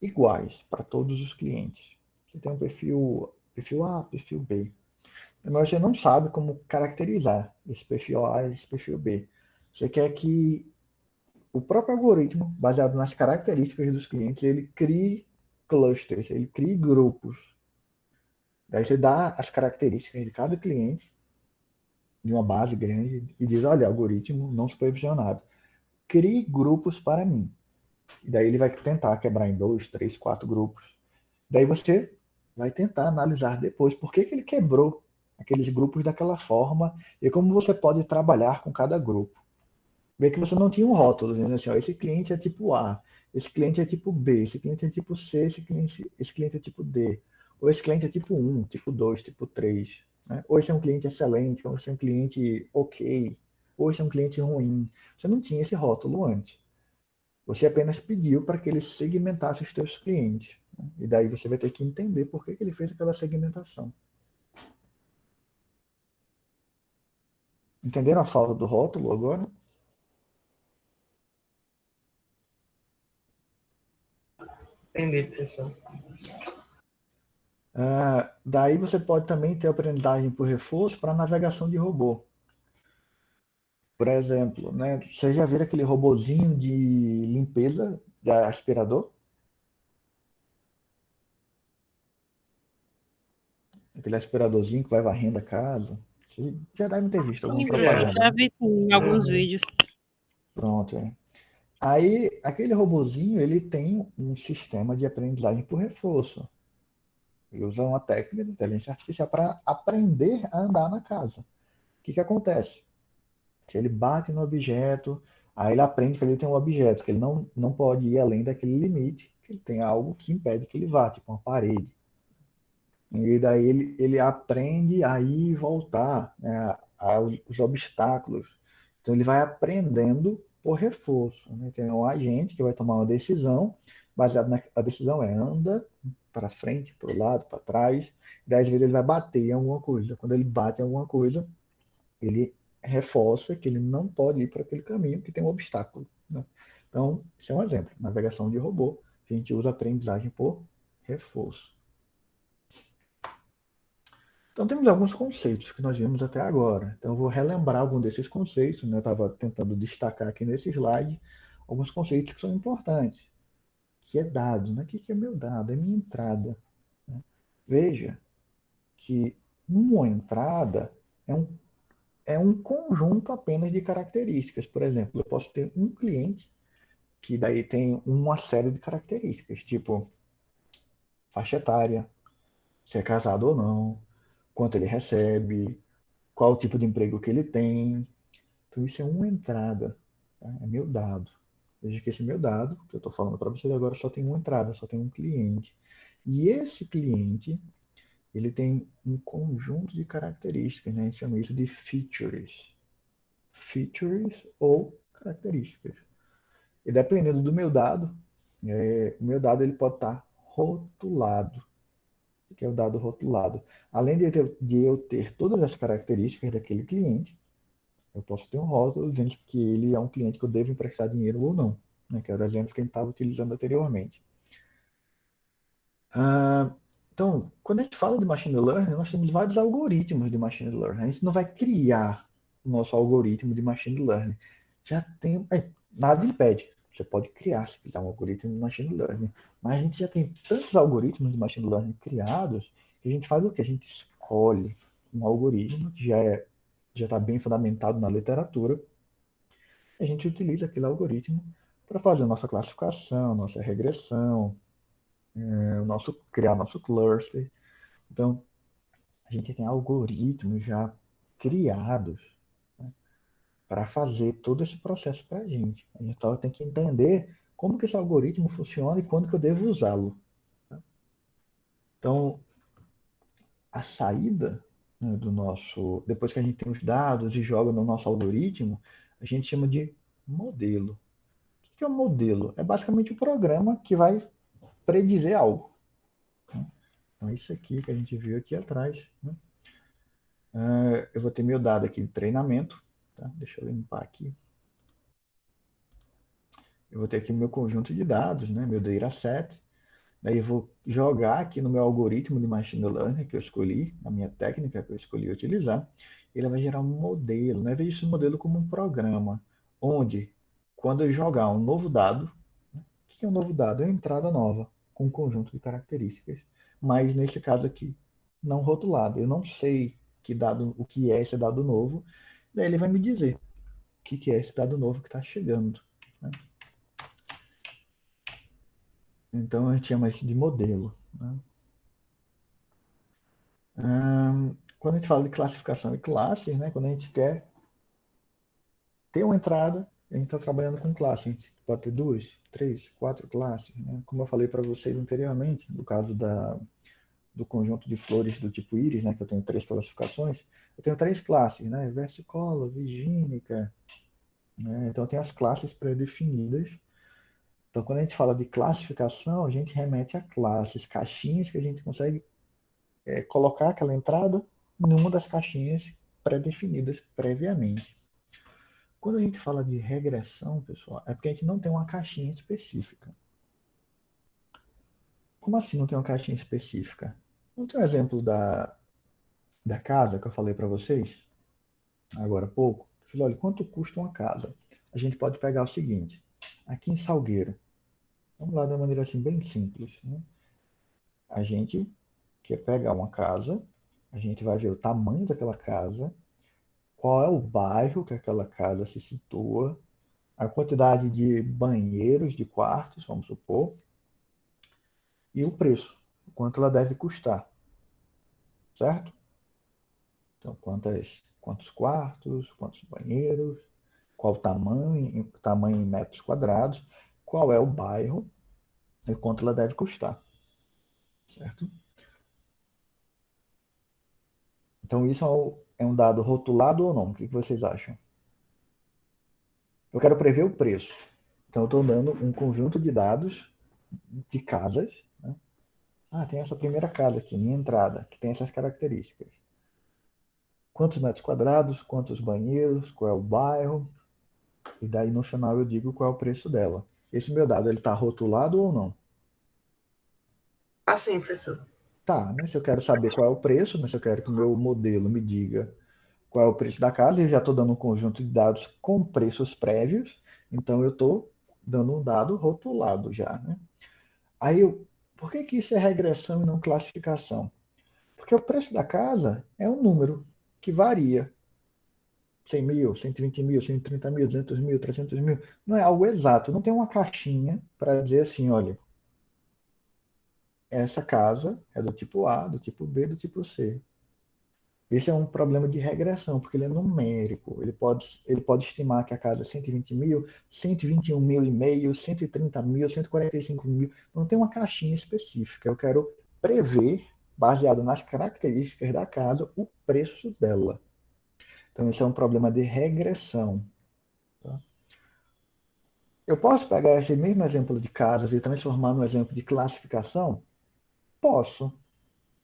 iguais para todos os clientes. Você tem um perfil A, perfil B. Mas você não sabe como caracterizar esse perfil A e esse perfil B. Você quer que o próprio algoritmo, baseado nas características dos clientes, ele crie clusters, ele crie grupos. Daí você dá as características de cada cliente, de uma base grande, e diz, olha, algoritmo não supervisionado, crie grupos para mim. E daí ele vai tentar quebrar em 2, 3, 4 grupos. Daí você vai tentar analisar depois por que ele quebrou aqueles grupos daquela forma e como você pode trabalhar com cada grupo. Vê que você não tinha um rótulo, dizendo assim, ó, esse cliente é tipo A, esse cliente é tipo B, esse cliente é tipo C, esse cliente é tipo D, ou esse cliente é tipo 1, tipo 2, tipo 3, né? Ou esse é um cliente excelente, ou esse é um cliente ok, ou esse é um cliente ruim. Você não tinha esse rótulo antes. Você apenas pediu para que ele segmentasse os seus clientes. Né? E daí você vai ter que entender por que ele fez aquela segmentação. Entenderam a falta do rótulo agora? Entendi, professor. Daí você pode também ter aprendizagem por reforço para navegação de robô. Por exemplo, né, você já viu aquele robozinho de limpeza de aspirador? Aquele aspiradorzinho que vai varrendo a casa. Você já deve ter visto alguma Sim, professor, propaganda, já né? vi sim, em alguns vídeos. Pronto, é. Aí, aquele robozinho, ele tem um sistema de aprendizagem por reforço. Ele usa uma técnica de inteligência artificial para aprender a andar na casa. O que acontece? Se ele bate no objeto, aí ele aprende que ele tem um objeto, que ele não pode ir além daquele limite, que ele tem algo que impede que ele vá, tipo uma parede. E daí ele aprende a ir e voltar, né, aos obstáculos. Então ele vai aprendendo por reforço. Né? Tem um agente que vai tomar uma decisão, baseado na a decisão anda para frente, para o lado, para trás. E daí às vezes ele vai bater em alguma coisa. Quando ele bate em alguma coisa, ele reforça que ele não pode ir por aquele caminho, que tem um obstáculo. Né? Então, isso é um exemplo. Navegação de robô, que a gente usa aprendizagem por reforço. Então, temos alguns conceitos que nós vimos até agora. Então, eu vou relembrar algum desses conceitos. Né? Eu estava tentando destacar aqui nesse slide alguns conceitos que são importantes. Que é dado. Né? O que é meu dado? É minha entrada. Né? Veja que uma entrada é um conjunto apenas de características. Por exemplo, eu posso ter um cliente que daí tem uma série de características, tipo faixa etária, se é casado ou não, quanto ele recebe, qual o tipo de emprego que ele tem. Então isso é uma entrada, tá? É meu dado. Veja que esse meu dado, que eu estou falando para vocês agora, só tem uma entrada, só tem um cliente. E esse cliente, ele tem um conjunto de características, né? A gente chama isso de features. Features ou características. E dependendo do meu dado, o meu dado ele pode estar rotulado, que é o dado rotulado. Além de eu ter todas as características daquele cliente, eu posso ter um rótulo dizendo que ele é um cliente que eu devo emprestar dinheiro ou não, né? Que era o exemplo que a gente estava utilizando anteriormente. Então, quando a gente fala de machine learning, nós temos vários algoritmos de machine learning. A gente não vai criar o nosso algoritmo de machine learning. Já tem, nada impede. Você pode criar, se quiser, um algoritmo de machine learning. Mas a gente já tem tantos algoritmos de machine learning criados que a gente faz o quê? A gente escolhe um algoritmo que já está bem fundamentado na literatura. A gente utiliza aquele algoritmo para fazer a nossa classificação, nossa regressão, criar nosso cluster. Então, a gente tem algoritmos já criados, né, para fazer todo esse processo para a gente. A gente só tem que entender como que esse algoritmo funciona e quando que eu devo usá-lo. Tá? Então, a saída, né, do nosso... Depois que a gente tem os dados e joga no nosso algoritmo, a gente chama de modelo. O que é um modelo? É basicamente um programa que vai predizer algo. Né? Então, isso aqui que a gente viu aqui atrás, né? Eu vou ter meu dado aqui de treinamento. Tá? Deixa eu limpar aqui. Eu vou ter aqui o meu conjunto de dados, né? Meu dataset. Daí eu vou jogar aqui no meu algoritmo de machine learning que eu escolhi, a minha técnica que eu escolhi utilizar. Ele vai gerar um modelo. Né? Veja esse modelo como um programa, onde, quando eu jogar um novo dado, o que é um novo dado? É uma entrada nova, com um conjunto de características. Mas, nesse caso aqui, não rotulado. Eu não sei o que é esse dado novo. Daí ele vai me dizer o que é esse dado novo que está chegando. Né? Então, a gente chama isso de modelo. Né? Quando a gente fala de classificação e classes, né? Quando a gente quer ter uma entrada, a gente está trabalhando com classe. A gente pode ter 2, 3, 4 classes. Né? Como eu falei para vocês anteriormente, no caso do conjunto de flores do tipo íris, né, que eu tenho 3 classificações, eu tenho 3 classes, né, versicolor, virgínica, né, então eu tenho as classes pré-definidas. Então, quando a gente fala de classificação, a gente remete a classes, caixinhas que a gente consegue colocar aquela entrada em uma das caixinhas pré-definidas previamente. Quando a gente fala de regressão, pessoal, é porque a gente não tem uma caixinha específica. Como assim não tem uma caixinha específica? Não tem um exemplo da casa que eu falei para vocês agora há pouco? Eu falei, olha, quanto custa uma casa? A gente pode pegar o seguinte, aqui em Salgueiro, vamos lá de uma maneira assim bem simples, né? A gente quer pegar uma casa, a gente vai ver o tamanho daquela casa, qual é o bairro que aquela casa se situa, a quantidade de banheiros, de quartos, vamos supor, e o preço, quanto ela deve custar, certo? Então, quantos quartos, quantos banheiros, qual o tamanho em metros quadrados, qual é o bairro e quanto ela deve custar, certo? Então, isso é um dado rotulado ou não? O que vocês acham? Eu quero prever o preço. Então, eu estou dando um conjunto de dados de casas. Né? Tem essa primeira casa aqui, minha entrada, que tem essas características. Quantos metros quadrados, quantos banheiros, qual é o bairro, e daí no final eu digo qual é o preço dela. Esse meu dado, ele está rotulado ou não? Assim, professor. Tá, né? Se eu quero saber qual é o preço, né? Se eu quero que o meu modelo me diga qual é o preço da casa, eu já estou dando um conjunto de dados com preços prévios, então eu estou dando um dado rotulado já, né? Aí, por que isso é regressão e não classificação? Porque o preço da casa é um número que varia. 100 mil, 120 mil, 130 mil, 200 mil, 300 mil. Não é algo exato. Não tem uma caixinha para dizer assim, olha, essa casa é do tipo A, do tipo B, do tipo C. Esse é um problema de regressão, porque ele é numérico. Ele pode estimar que a casa é 120 mil, 121 mil e meio, 130 mil, 145 mil. Não tem uma caixinha específica. Eu quero prever, baseado nas características da casa, o preço dela. Então, esse é um problema de regressão. Tá? Eu posso pegar esse mesmo exemplo de casas e transformar num exemplo de classificação? Posso.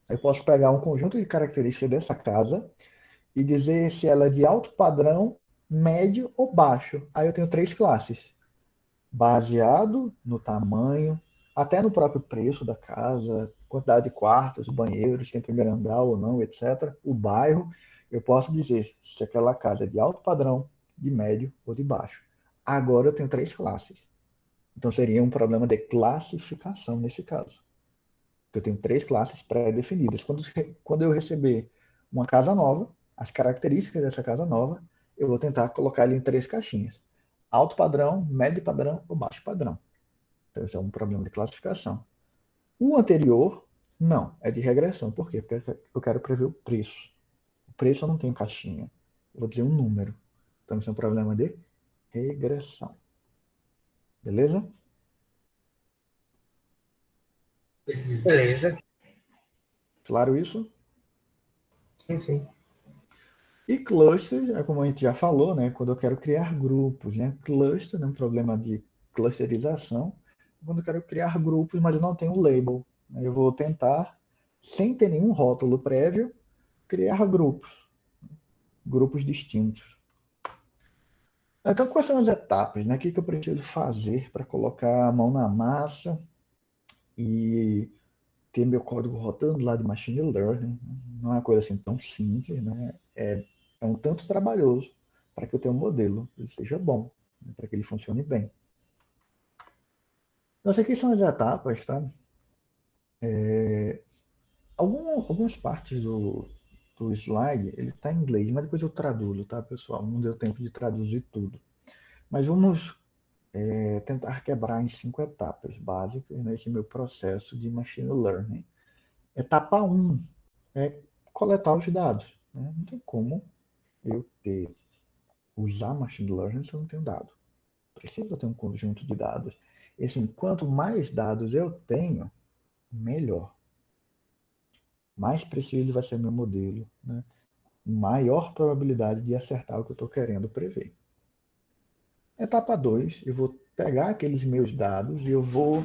Eu posso pegar um conjunto de características dessa casa e dizer se ela é de alto padrão, médio ou baixo. Aí eu tenho três classes, baseado no tamanho, até no próprio preço da casa, quantidade de quartos, banheiros, tem primeiro andar ou não, etc. O bairro, eu posso dizer se aquela casa é de alto padrão, de médio ou de baixo. Agora eu tenho três classes. Então seria um problema de classificação nesse caso. Eu tenho três classes pré-definidas. Quando eu receber uma casa nova, as características dessa casa nova, eu vou tentar colocar ele em três caixinhas: alto padrão, médio padrão ou baixo padrão. Então, esse é um problema de classificação. O anterior, não, é de regressão. Por quê? Porque eu quero prever o preço. O preço eu não tenho caixinha. Eu vou dizer um número. Então, esse é um problema de regressão. Beleza? Beleza. Claro isso? Sim, sim. E clusters, é como a gente já falou, né? Quando eu quero criar grupos, né? Cluster é um problema de clusterização. Quando eu quero criar grupos, mas eu não tenho label. Eu vou tentar, sem ter nenhum rótulo prévio, criar grupos distintos. Então, quais são as etapas, né? O que eu preciso fazer para colocar a mão na massa e ter meu código rodando lá de machine learning? Não é uma coisa assim tão simples, né? É um tanto trabalhoso para que eu tenha um modelo que seja bom, né? Para que ele funcione bem. Então, essas aqui são as etapas, tá? Algumas partes do slide, ele está em inglês, mas depois eu traduzo, tá, pessoal? Não deu tempo de traduzir tudo. Mas vamos tentar quebrar em 5 etapas básicas nesse meu processo de machine learning. Etapa 1 é coletar os dados. Né? Não tem como eu usar machine learning se eu não tenho dado. Preciso ter um conjunto de dados. E assim, quanto mais dados eu tenho, melhor. Mais preciso vai ser meu modelo, né? Maior probabilidade de acertar o que eu estou querendo prever. Etapa 2, eu vou pegar aqueles meus dados e eu vou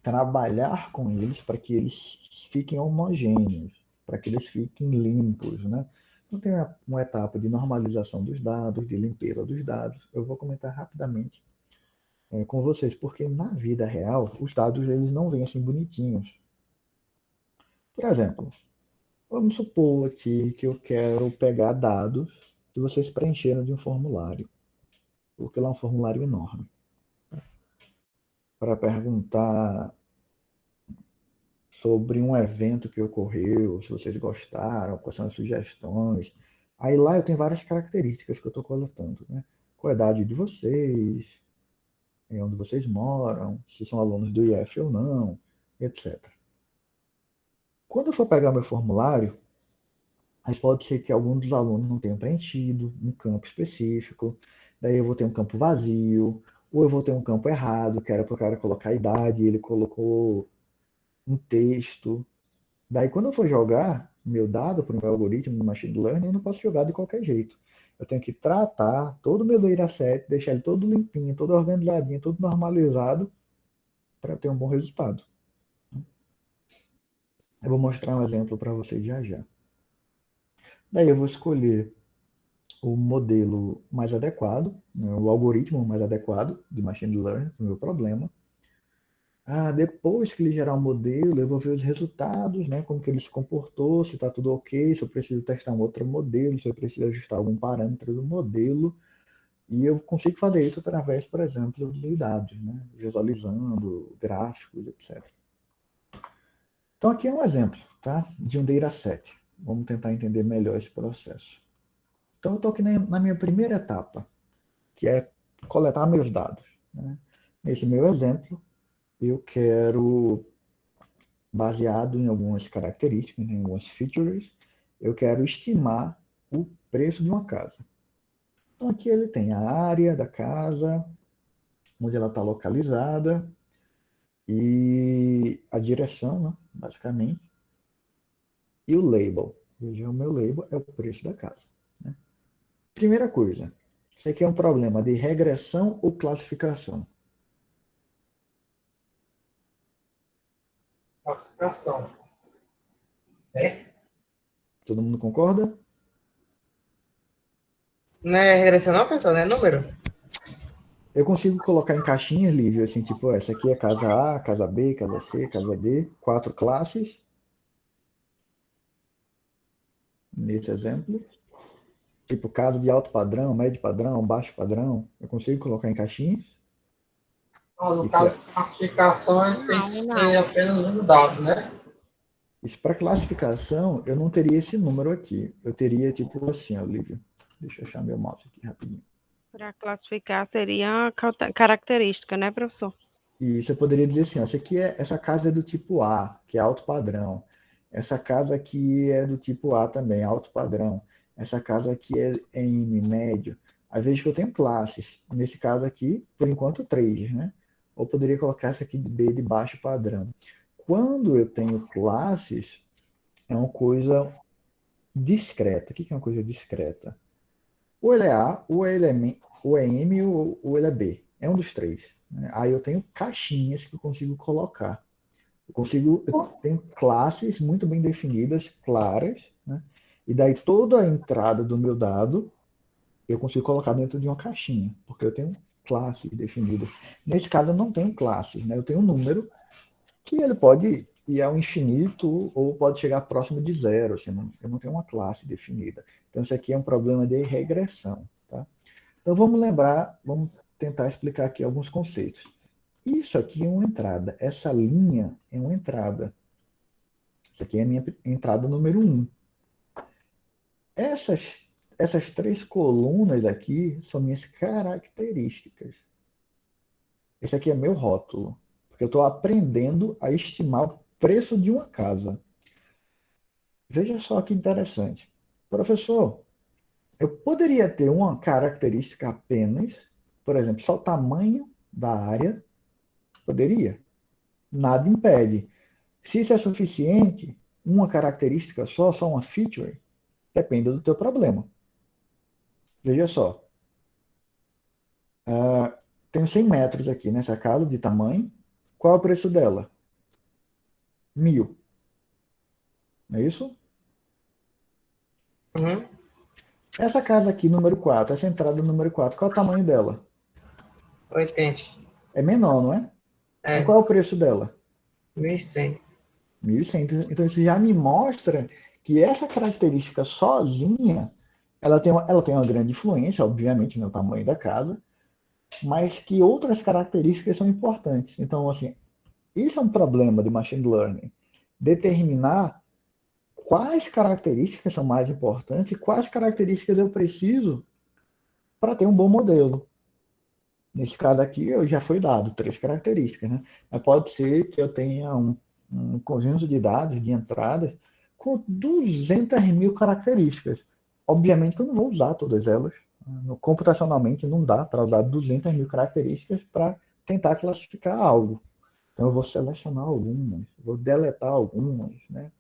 trabalhar com eles para que eles fiquem homogêneos, para que eles fiquem limpos, né? Então tem uma etapa de normalização dos dados, de limpeza dos dados. Eu vou comentar rapidamente com vocês, porque na vida real os dados eles não vêm assim bonitinhos. Por exemplo, vamos supor aqui que eu quero pegar dados que vocês preencheram de um formulário, porque lá é um formulário enorme, para perguntar sobre um evento que ocorreu, se vocês gostaram, quais são as sugestões. Aí lá eu tenho várias características que eu estou coletando, né? Qual a idade de vocês, onde vocês moram, se são alunos do IF ou não, etc. Quando eu for pegar meu formulário, mas pode ser que algum dos alunos não tenha preenchido um campo específico, daí eu vou ter um campo vazio, ou eu vou ter um campo errado, que era para o cara colocar a idade, e ele colocou um texto. Daí, quando eu for jogar meu dado para o meu algoritmo no Machine Learning, eu não posso jogar de qualquer jeito. Eu tenho que tratar todo o meu dataset, deixar ele todo limpinho, todo organizadinho, todo normalizado, para ter um bom resultado. Eu vou mostrar um exemplo para vocês já já. Daí eu vou escolher o modelo mais adequado, né, o algoritmo mais adequado de Machine Learning para o meu problema. Depois que ele gerar um modelo, eu vou ver os resultados, né, como que ele se comportou, se está tudo ok, se eu preciso testar um outro modelo, se eu preciso ajustar algum parâmetro do modelo. E eu consigo fazer isso através, por exemplo, de dados, né, visualizando gráficos, etc. Então aqui é um exemplo, tá, de um dataset. Vamos tentar entender melhor esse processo. Então eu estou aqui na minha primeira etapa, que é coletar meus dados. Né? Nesse meu exemplo, eu quero, baseado em algumas características, em algumas features, eu quero estimar o preço de uma casa. Então aqui ele tem a área da casa, onde ela está localizada, e a direção, né, basicamente, e o label. Veja, o meu label é o preço da casa. Né? Primeira coisa, isso aqui é um problema de regressão ou classificação? Classificação. É? Todo mundo concorda? Não é regressão não, professor? Não é número? Eu consigo colocar em caixinhas livres, assim, tipo, essa aqui é casa A, casa B, casa C, casa D, 4 classes, nesse exemplo. Tipo, casa de alto padrão, médio padrão, baixo padrão. Eu consigo colocar em caixinhas. No Isso, caso de classificação, ele tem que Não, ser apenas um dado, né? isso para classificação, eu não teria esse número aqui. Eu teria, tipo assim, Olivia. Deixa eu achar meu mouse aqui rapidinho. para classificar seria a característica, né, professor? E isso eu poderia dizer assim, ó, essa casa é do tipo A, que é alto padrão. Essa casa aqui é do tipo A também, alto padrão. Essa casa aqui é M, médio. Às vezes que eu tenho classes. Nesse caso aqui, por enquanto, 3, né? Ou poderia colocar essa aqui de B de baixo padrão. Quando eu tenho classes, é uma coisa discreta. O que é uma coisa discreta? Ou ele é A, ou é M, ou ele é B. É um dos três. Né? Aí eu tenho caixinhas que eu consigo colocar. Eu tenho classes muito bem definidas, claras, né? E daí toda a entrada do meu dado eu consigo colocar dentro de uma caixinha, porque eu tenho classes definidas. Nesse caso eu não tenho classes, né? Eu tenho um número que ele pode ir ao infinito ou pode chegar próximo de zero, assim, eu não tenho uma classe definida. Então isso aqui é um problema de regressão, tá? Então vamos tentar explicar aqui alguns conceitos. Isso aqui é uma entrada, essa linha é uma entrada. Isso aqui é a minha entrada número 1. Essas três colunas aqui são minhas características. Esse aqui é meu rótulo, porque eu estou aprendendo a estimar o preço de uma casa. Veja só que interessante. Professor, eu poderia ter uma característica apenas, por exemplo, só o tamanho da área, poderia. Nada impede. Se isso é suficiente, uma característica só uma feature, depende do teu problema. Veja só, tenho 100 metros aqui nessa casa de tamanho. Qual é o preço dela? 1.000. Não é isso? Uhum. Essa casa aqui, número 4, essa entrada número 4, qual é o tamanho dela? 80. É menor, não é? Mas É, qual é o preço dela? 1.100. 1.100. Então isso já me mostra que essa característica sozinha, ela tem uma grande influência, obviamente, no tamanho da casa, mas que outras características são importantes. Então, assim, isso é um problema de machine learning. Determinar quais características são mais importantes e quais características eu preciso para ter um bom modelo. Nesse caso aqui, eu já foi dado 3 características, né? Mas pode ser que eu tenha um conjunto de dados, de entradas, com 200.000 características. Obviamente que eu não vou usar todas elas. Computacionalmente não dá para usar 200.000 características para tentar classificar algo. Então eu vou selecionar algumas, vou deletar algumas, né?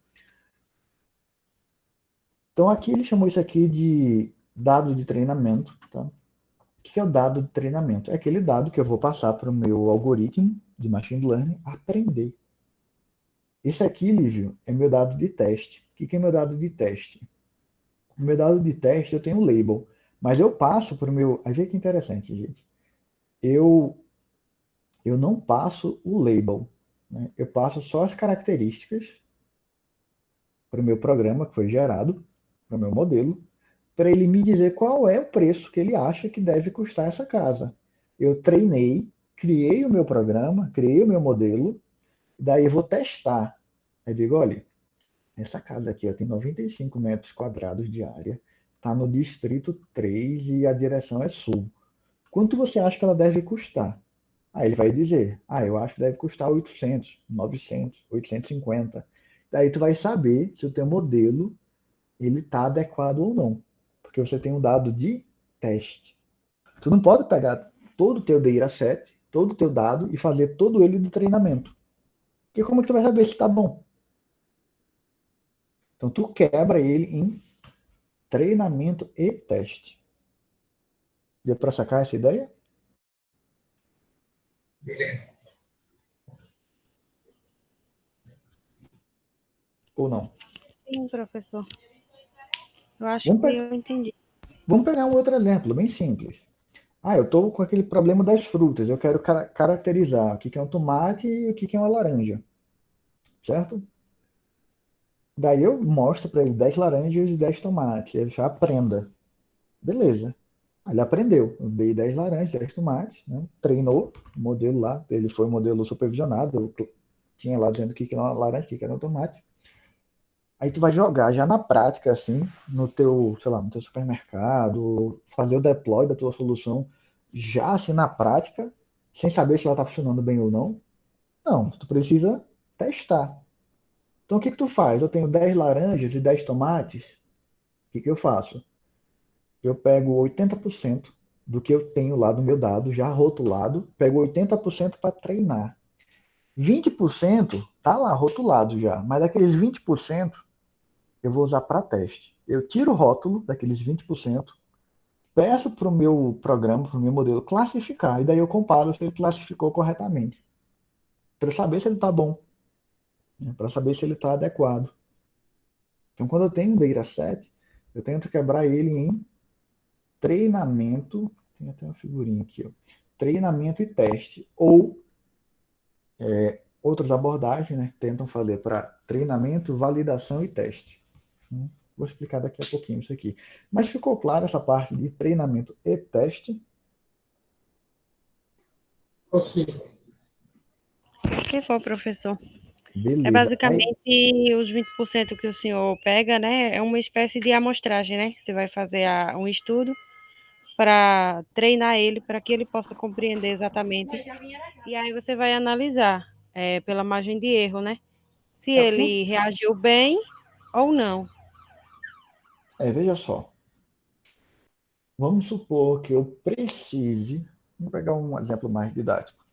Então aqui ele chamou isso aqui de dado de treinamento, tá? O que é o dado de treinamento? É aquele dado que eu vou passar para o meu algoritmo de machine learning aprender. Esse aqui, Lívio, é meu dado de teste. O que é meu dado de teste? No meu dado de teste eu tenho um label, mas eu passo para o meu... Aí vê que interessante, gente. Eu, eu não passo o label, né? Eu passo só as características para o meu programa que foi gerado, para o meu modelo, para ele me dizer qual é o preço que ele acha que deve custar essa casa. Eu treinei, criei o meu programa, criei o meu modelo, daí eu vou testar. Eu digo, olha, essa casa aqui ó, tem 95 metros quadrados de área, está no distrito 3 e a direção é sul. Quanto você acha que ela deve custar? Aí ele vai dizer, eu acho que deve custar 800, 900, 850. Daí tu vai saber se o teu modelo ele está adequado ou não. Porque você tem um dado de teste. Tu não pode pegar todo o teu dataset, todo o teu dado e fazer todo ele de treinamento. Porque como que tu vai saber se está bom? Então tu quebra ele em treinamento e teste. Deu para sacar essa ideia? Beleza. Ou não? Sim, professor. Eu acho Vamos, que pe eu entendi. vamos pegar um outro exemplo, bem simples. Ah, eu estou com aquele problema das frutas. Eu quero caracterizar o que é um tomate e o que é uma laranja. Certo? Daí eu mostro para ele 10 laranjas e 10 tomates. Ele já aprenda. Beleza. Ele aprendeu. Eu dei 10 laranjas, 10 tomates, né? Treinou o modelo lá. Ele foi um modelo supervisionado. Eu tinha lá dizendo o que era uma laranja, o que era um tomate. Aí tu vai jogar já na prática, assim, no teu, sei lá, no teu supermercado, fazer o deploy da tua solução já assim na prática, sem saber se ela está funcionando bem ou não. Não, tu precisa testar. Então o que tu faz? Eu tenho 10 laranjas e 10 tomates. O que eu faço? Eu pego 80% do que eu tenho lá no meu dado, já rotulado, pego 80% para treinar. 20% tá lá rotulado já, mas daqueles 20% eu vou usar para teste. Eu tiro o rótulo daqueles 20%, peço para o meu programa, para o meu modelo classificar, e daí eu comparo se ele classificou corretamente, para saber se ele está bom, né? Para saber se ele está adequado. Então, quando eu tenho um dataset, eu tento quebrar ele em treinamento, tem até uma figurinha aqui, ó, treinamento e teste, ou outras abordagens, né, tentam fazer para treinamento, validação e teste. Vou explicar daqui a pouquinho isso aqui. Mas ficou claro essa parte de treinamento e teste? Possível. Se for, professor. É Beleza. Aí, basicamente os 20% que o senhor pega, né? É uma espécie de amostragem, né? Você vai fazer um estudo para treinar ele, para que ele possa compreender exatamente. E aí você vai analisar pela margem de erro, né? Se ele reagiu bem ou não. veja só. Vamos supor que eu precise. Vamos pegar um exemplo mais didático.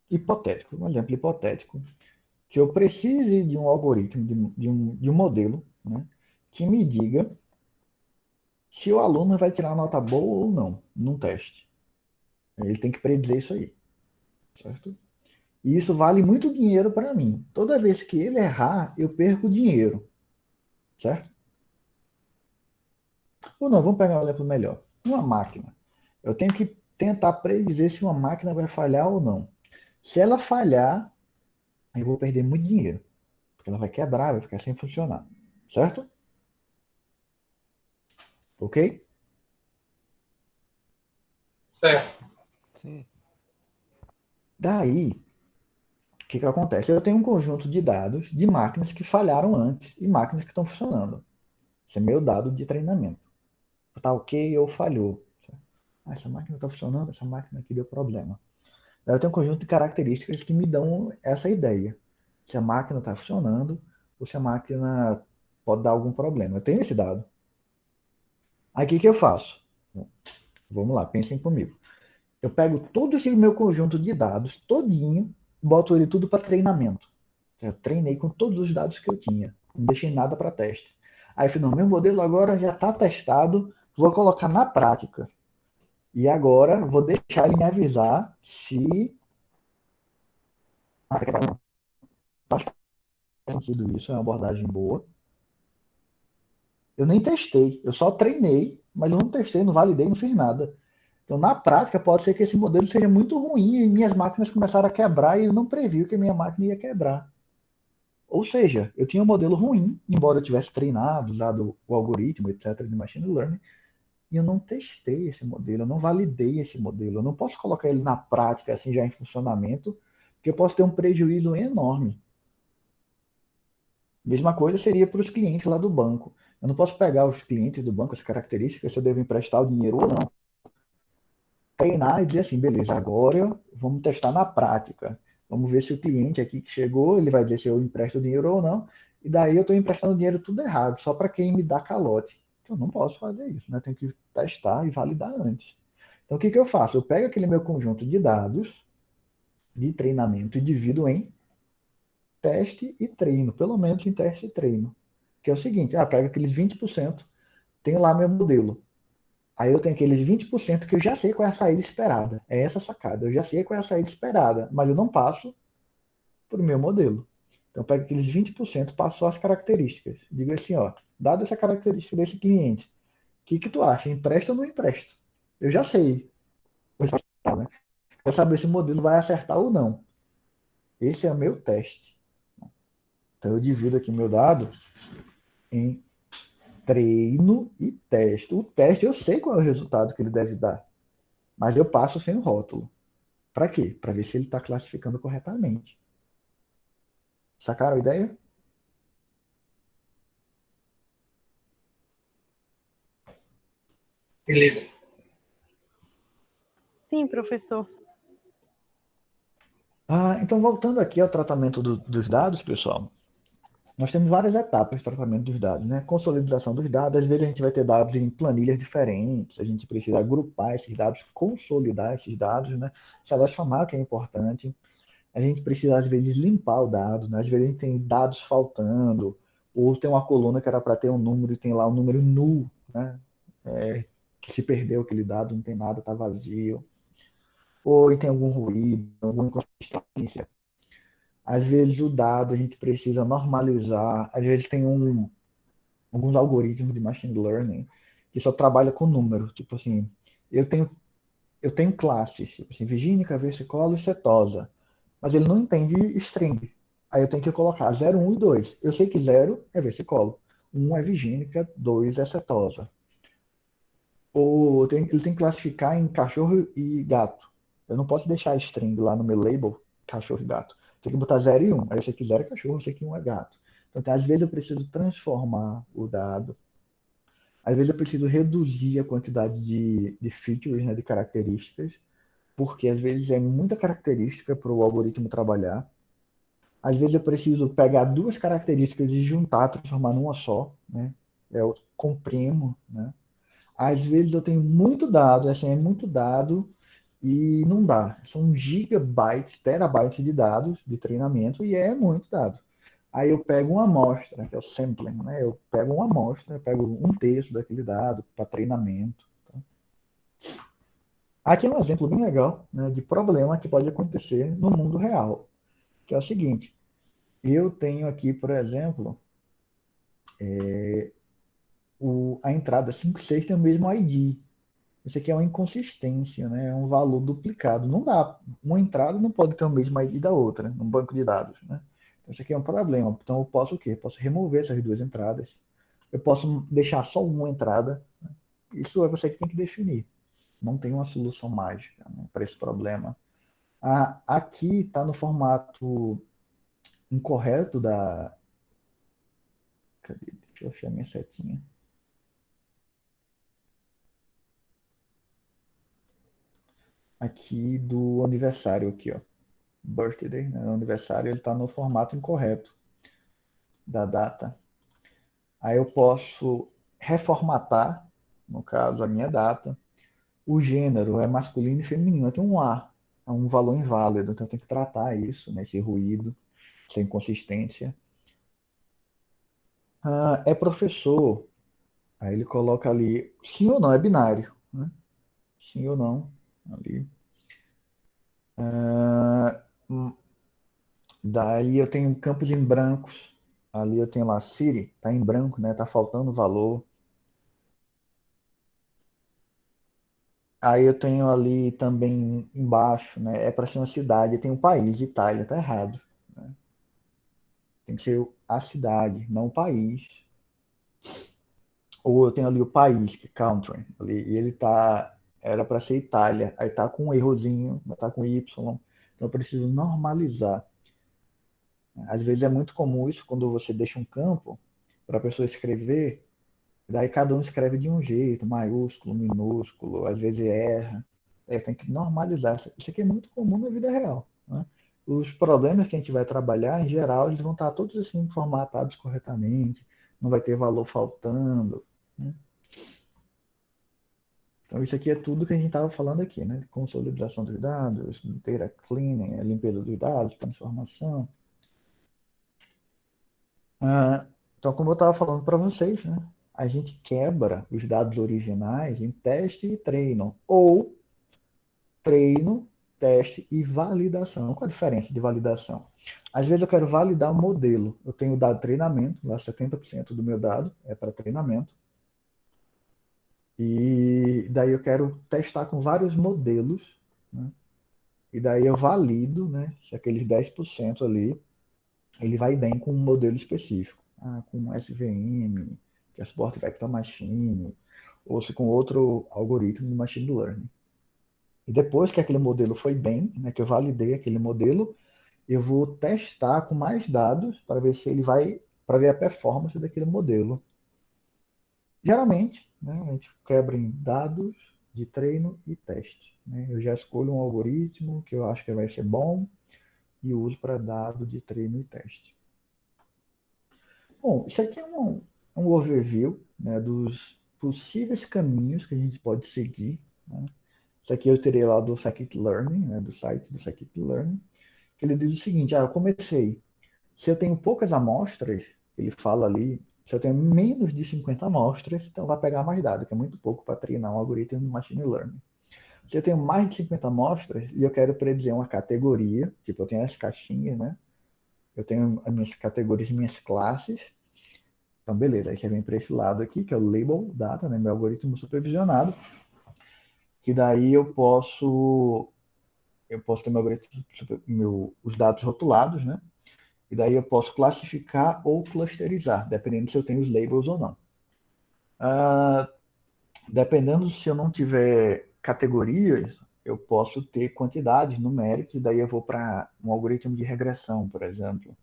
Hipotético, um exemplo hipotético. Que eu precise de um algoritmo, de um modelo, né, que me diga se o aluno vai tirar nota boa ou não num teste. Ele tem que predizer isso aí, certo? E isso vale muito dinheiro para mim. Toda vez que ele errar, eu perco dinheiro, certo? Ou não, vamos pegar um exemplo melhor. Uma máquina. Eu tenho que tentar predizer se uma máquina vai falhar ou não. Se ela falhar, eu vou perder muito dinheiro, porque ela vai quebrar, vai ficar sem funcionar, certo? Ok? Certo. Sim. Daí, o que acontece? Eu tenho um conjunto de dados de máquinas que falharam antes e máquinas que estão funcionando. Esse é meu dado de treinamento. Tá ok ou falhou. Ah, essa máquina está funcionando, essa máquina aqui deu problema. Daí eu tenho um conjunto de características que me dão essa ideia. Se a máquina está funcionando ou se a máquina pode dar algum problema. Eu tenho esse dado. Aí o que eu faço? Vamos lá, pensem comigo. Eu pego todo esse meu conjunto de dados, todinho, boto ele tudo para treinamento. Eu treinei com todos os dados que eu tinha. Não deixei nada para teste. Aí, falei, não, meu modelo agora já está testado, vou colocar na prática. E agora vou deixar ele me avisar se faz sentido isso, é uma abordagem boa. Eu nem testei, eu só treinei, mas eu não testei, não validei, não fiz nada. Então, na prática, pode ser que esse modelo seja muito ruim e minhas máquinas começaram a quebrar e eu não previ que minha máquina ia quebrar. Ou seja, eu tinha um modelo ruim, embora eu tivesse treinado, usado o algoritmo, etc., de machine learning, e eu não testei esse modelo, eu não validei esse modelo. Eu não posso colocar ele na prática, assim, já em funcionamento, porque eu posso ter um prejuízo enorme. Mesma coisa seria para os clientes lá do banco. Eu não posso pegar os clientes do banco, as características, se eu devo emprestar o dinheiro ou não. Treinar e dizer assim, beleza, agora vamos testar na prática. Vamos ver se o cliente aqui que chegou, ele vai dizer se eu empresto o dinheiro ou não. e daí eu estou emprestando dinheiro tudo errado, só para quem me dá calote. Então, eu não posso fazer isso, né? Tenho que testar e validar antes. Então, o que eu faço? Eu pego aquele meu conjunto de dados de treinamento e divido em teste e treino, pelo menos em teste e treino. Que é o seguinte, pego aqueles 20%, tenho lá meu modelo. Aí eu tenho aqueles 20% que eu já sei qual é a saída esperada. É essa sacada. Eu já sei qual é a saída esperada, mas eu não passo para o meu modelo. Então eu pego aqueles 20%, passo só as características. Digo assim, dada essa característica desse cliente, o que tu acha? Empresta ou não empresta? Eu já sei. Né? Quero saber se o modelo vai acertar ou não. Esse é o meu teste. Então eu divido aqui meu dado em treino e teste. O teste eu sei qual é o resultado que ele deve dar, mas eu passo sem o rótulo. Para quê? Para ver se ele está classificando corretamente. Sacaram a ideia? Beleza. Sim, professor. Então, voltando aqui ao tratamento dos dados, pessoal, nós temos várias etapas de tratamento dos dados, né? Consolidação dos dados, às vezes a gente vai ter dados em planilhas diferentes, a gente precisa agrupar esses dados, consolidar esses dados, né? Selecionar o que é importante. A gente precisa, às vezes, limpar o dado, né? Às vezes a gente tem dados faltando, ou tem uma coluna que era para ter um número e tem lá um número null, né? Que se perdeu aquele dado, não tem nada, está vazio. Ou tem algum ruído, alguma inconsistência. Às vezes o dado a gente precisa normalizar, às vezes tem alguns algoritmos de machine learning que só trabalha com números, tipo assim, eu tenho classes, tipo assim, vigínica, versicola e setosa, mas ele não entende string. Aí eu tenho que colocar 0, 1 e 2. Eu sei que 0 é versicolo, 1 é vigínica, 2 é setosa. Ou ele tem que classificar em cachorro e gato. Eu não posso deixar string lá no meu label, cachorro e gato. Tem que botar 0 e 1. Aí eu sei que 0 é cachorro, eu sei que 1 é gato. Então, às vezes eu preciso transformar o dado. Às vezes eu preciso reduzir a quantidade de features, né, de características, porque às vezes é muita característica para o algoritmo trabalhar. Às vezes eu preciso pegar duas características e juntar, transformar numa só, né? Eu comprimo, né? Às vezes eu tenho muito dado, assim, é muito dado e não dá. São gigabytes, terabytes de dados de treinamento e é muito dado. Aí eu pego uma amostra, que é o sampling, né? Eu pego uma amostra, eu pego um terço daquele dado para treinamento. Tá? Aqui é um exemplo bem legal, né, de problema que pode acontecer no mundo real, que é o seguinte. Eu tenho aqui, por exemplo, a entrada 56 tem o mesmo ID. Isso aqui é uma inconsistência, né? É um valor duplicado. Não dá. Uma entrada não pode ter o mesmo ID da outra, num banco de dados, né? Então, isso aqui é um problema. Então, eu posso o quê? Eu posso remover essas duas entradas. Eu posso deixar só uma entrada. Né? Isso é você que tem que definir. Não tem uma solução mágica, né, para esse problema. Aqui está no formato incorreto da... Cadê? Deixa eu achar minha setinha. Aqui do aniversário aqui, ó. Birthday, né? O aniversário, ele está no formato incorreto da data. Aí eu posso reformatar, no caso, a minha data. O gênero é masculino e feminino. Tem um A, é um valor inválido, então tem que tratar isso, né? Esse ruído, essa inconsistência. É professor. Aí ele coloca ali, sim ou não, é binário. Né? Sim ou não, ali. Daí eu tenho campos em brancos. Ali eu tenho lá City, tá em branco, né? Tá faltando valor. Aí eu tenho ali também embaixo, né? É para ser uma cidade. Tem um país, Itália, tá errado. Né? Tem que ser a cidade, não o país. Ou eu tenho ali o país, que é country, ali, e ele tá, era para ser Itália. Aí tá com um errozinho, tá com Y. Então eu preciso normalizar. Às vezes é muito comum isso quando você deixa um campo para a pessoa escrever. Daí cada um escreve de um jeito, maiúsculo, minúsculo, às vezes erra. Tem que normalizar. Isso aqui é muito comum na vida real. Né? os problemas que a gente vai trabalhar, em geral, eles vão estar todos assim formatados corretamente, não vai ter valor faltando, né? Então, isso aqui é tudo que a gente estava falando aqui, né? Consolidação dos dados, data cleaning, a limpeza dos dados, transformação. Então, como eu estava falando para vocês, né? A gente quebra os dados originais em teste e treino, ou treino, teste e validação. Qual a diferença de validação? Às vezes eu quero validar um modelo. Eu tenho o dado de treinamento, lá 70% do meu dado é para treinamento. E daí eu quero testar com vários modelos, né? E daí eu valido, né, se aqueles 10% ali, ele vai bem com um modelo específico. Com SVM, que é Support Vector Machine, ou se com outro algoritmo de Machine Learning. E depois que aquele modelo foi bem, né, que eu validei aquele modelo, eu vou testar com mais dados para ver se ele vai, para ver a performance daquele modelo. Geralmente, né, a gente quebra em dados de treino e teste, né? Eu já escolho um algoritmo que eu acho que vai ser bom e uso para dado de treino e teste. Bom, isso aqui é um overview, né, dos possíveis caminhos que a gente pode seguir, né? Isso aqui eu tirei lá do Scikit-Learn, né, do site do Scikit-Learn, que ele diz o seguinte: eu comecei, se eu tenho poucas amostras, ele fala ali, se eu tenho menos de 50 amostras, então vai pegar mais dados, que é muito pouco para treinar um algoritmo de Machine Learning. Se eu tenho mais de 50 amostras e eu quero predizer uma categoria, tipo eu tenho as caixinhas, né? Eu tenho as minhas categorias, minhas classes. Então, beleza, aí você vem para esse lado aqui, que é o Label Data, né? Meu algoritmo supervisionado, que daí eu posso ter meu algoritmo, os dados rotulados, né? E daí eu posso classificar ou clusterizar, dependendo se eu tenho os labels ou não. Dependendo se eu não tiver categorias, eu posso ter quantidades numéricas, e daí eu vou para um algoritmo de regressão, por exemplo.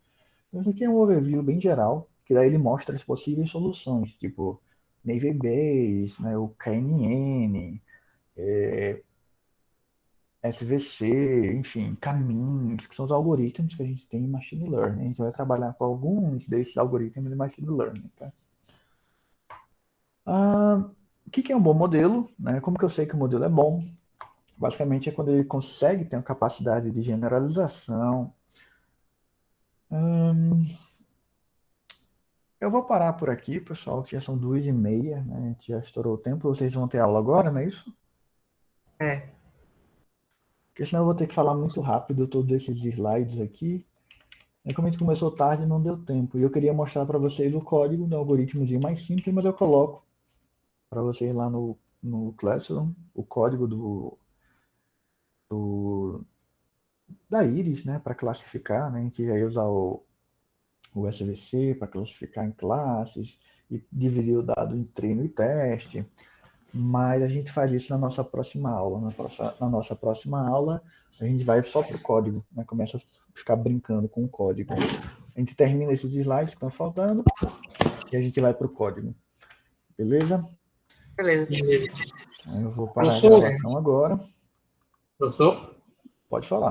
Então, isso aqui é um overview bem geral, que daí ele mostra as possíveis soluções, tipo Naive Bayes, né, o KNN, SVC, enfim, caminhos, que são os algoritmos que a gente tem em Machine Learning. A gente vai trabalhar com alguns desses algoritmos de Machine Learning. Tá? O que é um bom modelo? Né? Como que eu sei que o modelo é bom? Basicamente é quando ele consegue ter uma capacidade de generalização. Eu vou parar por aqui, pessoal, que já são 2h30, né? A gente já estourou o tempo. Vocês vão ter aula agora, não é isso? É. Porque senão eu vou ter que falar muito rápido todos esses slides aqui. E como a gente começou tarde, não deu tempo. E eu queria mostrar para vocês o código do algoritmozinho mais simples, mas eu coloco para vocês lá no Classroom o código da Iris, né, para classificar, né? A gente já ia usar o SVC para classificar em classes e dividir o dado em treino e teste. Mas a gente faz isso na nossa próxima aula. Na nossa próxima aula, a gente vai só para o código, né? Começa a ficar brincando com o código. A gente termina esses slides que estão faltando e a gente vai para o código. Beleza? Beleza. Beleza. Eu vou parar a Professor? gravação agora. Professor? Pode falar.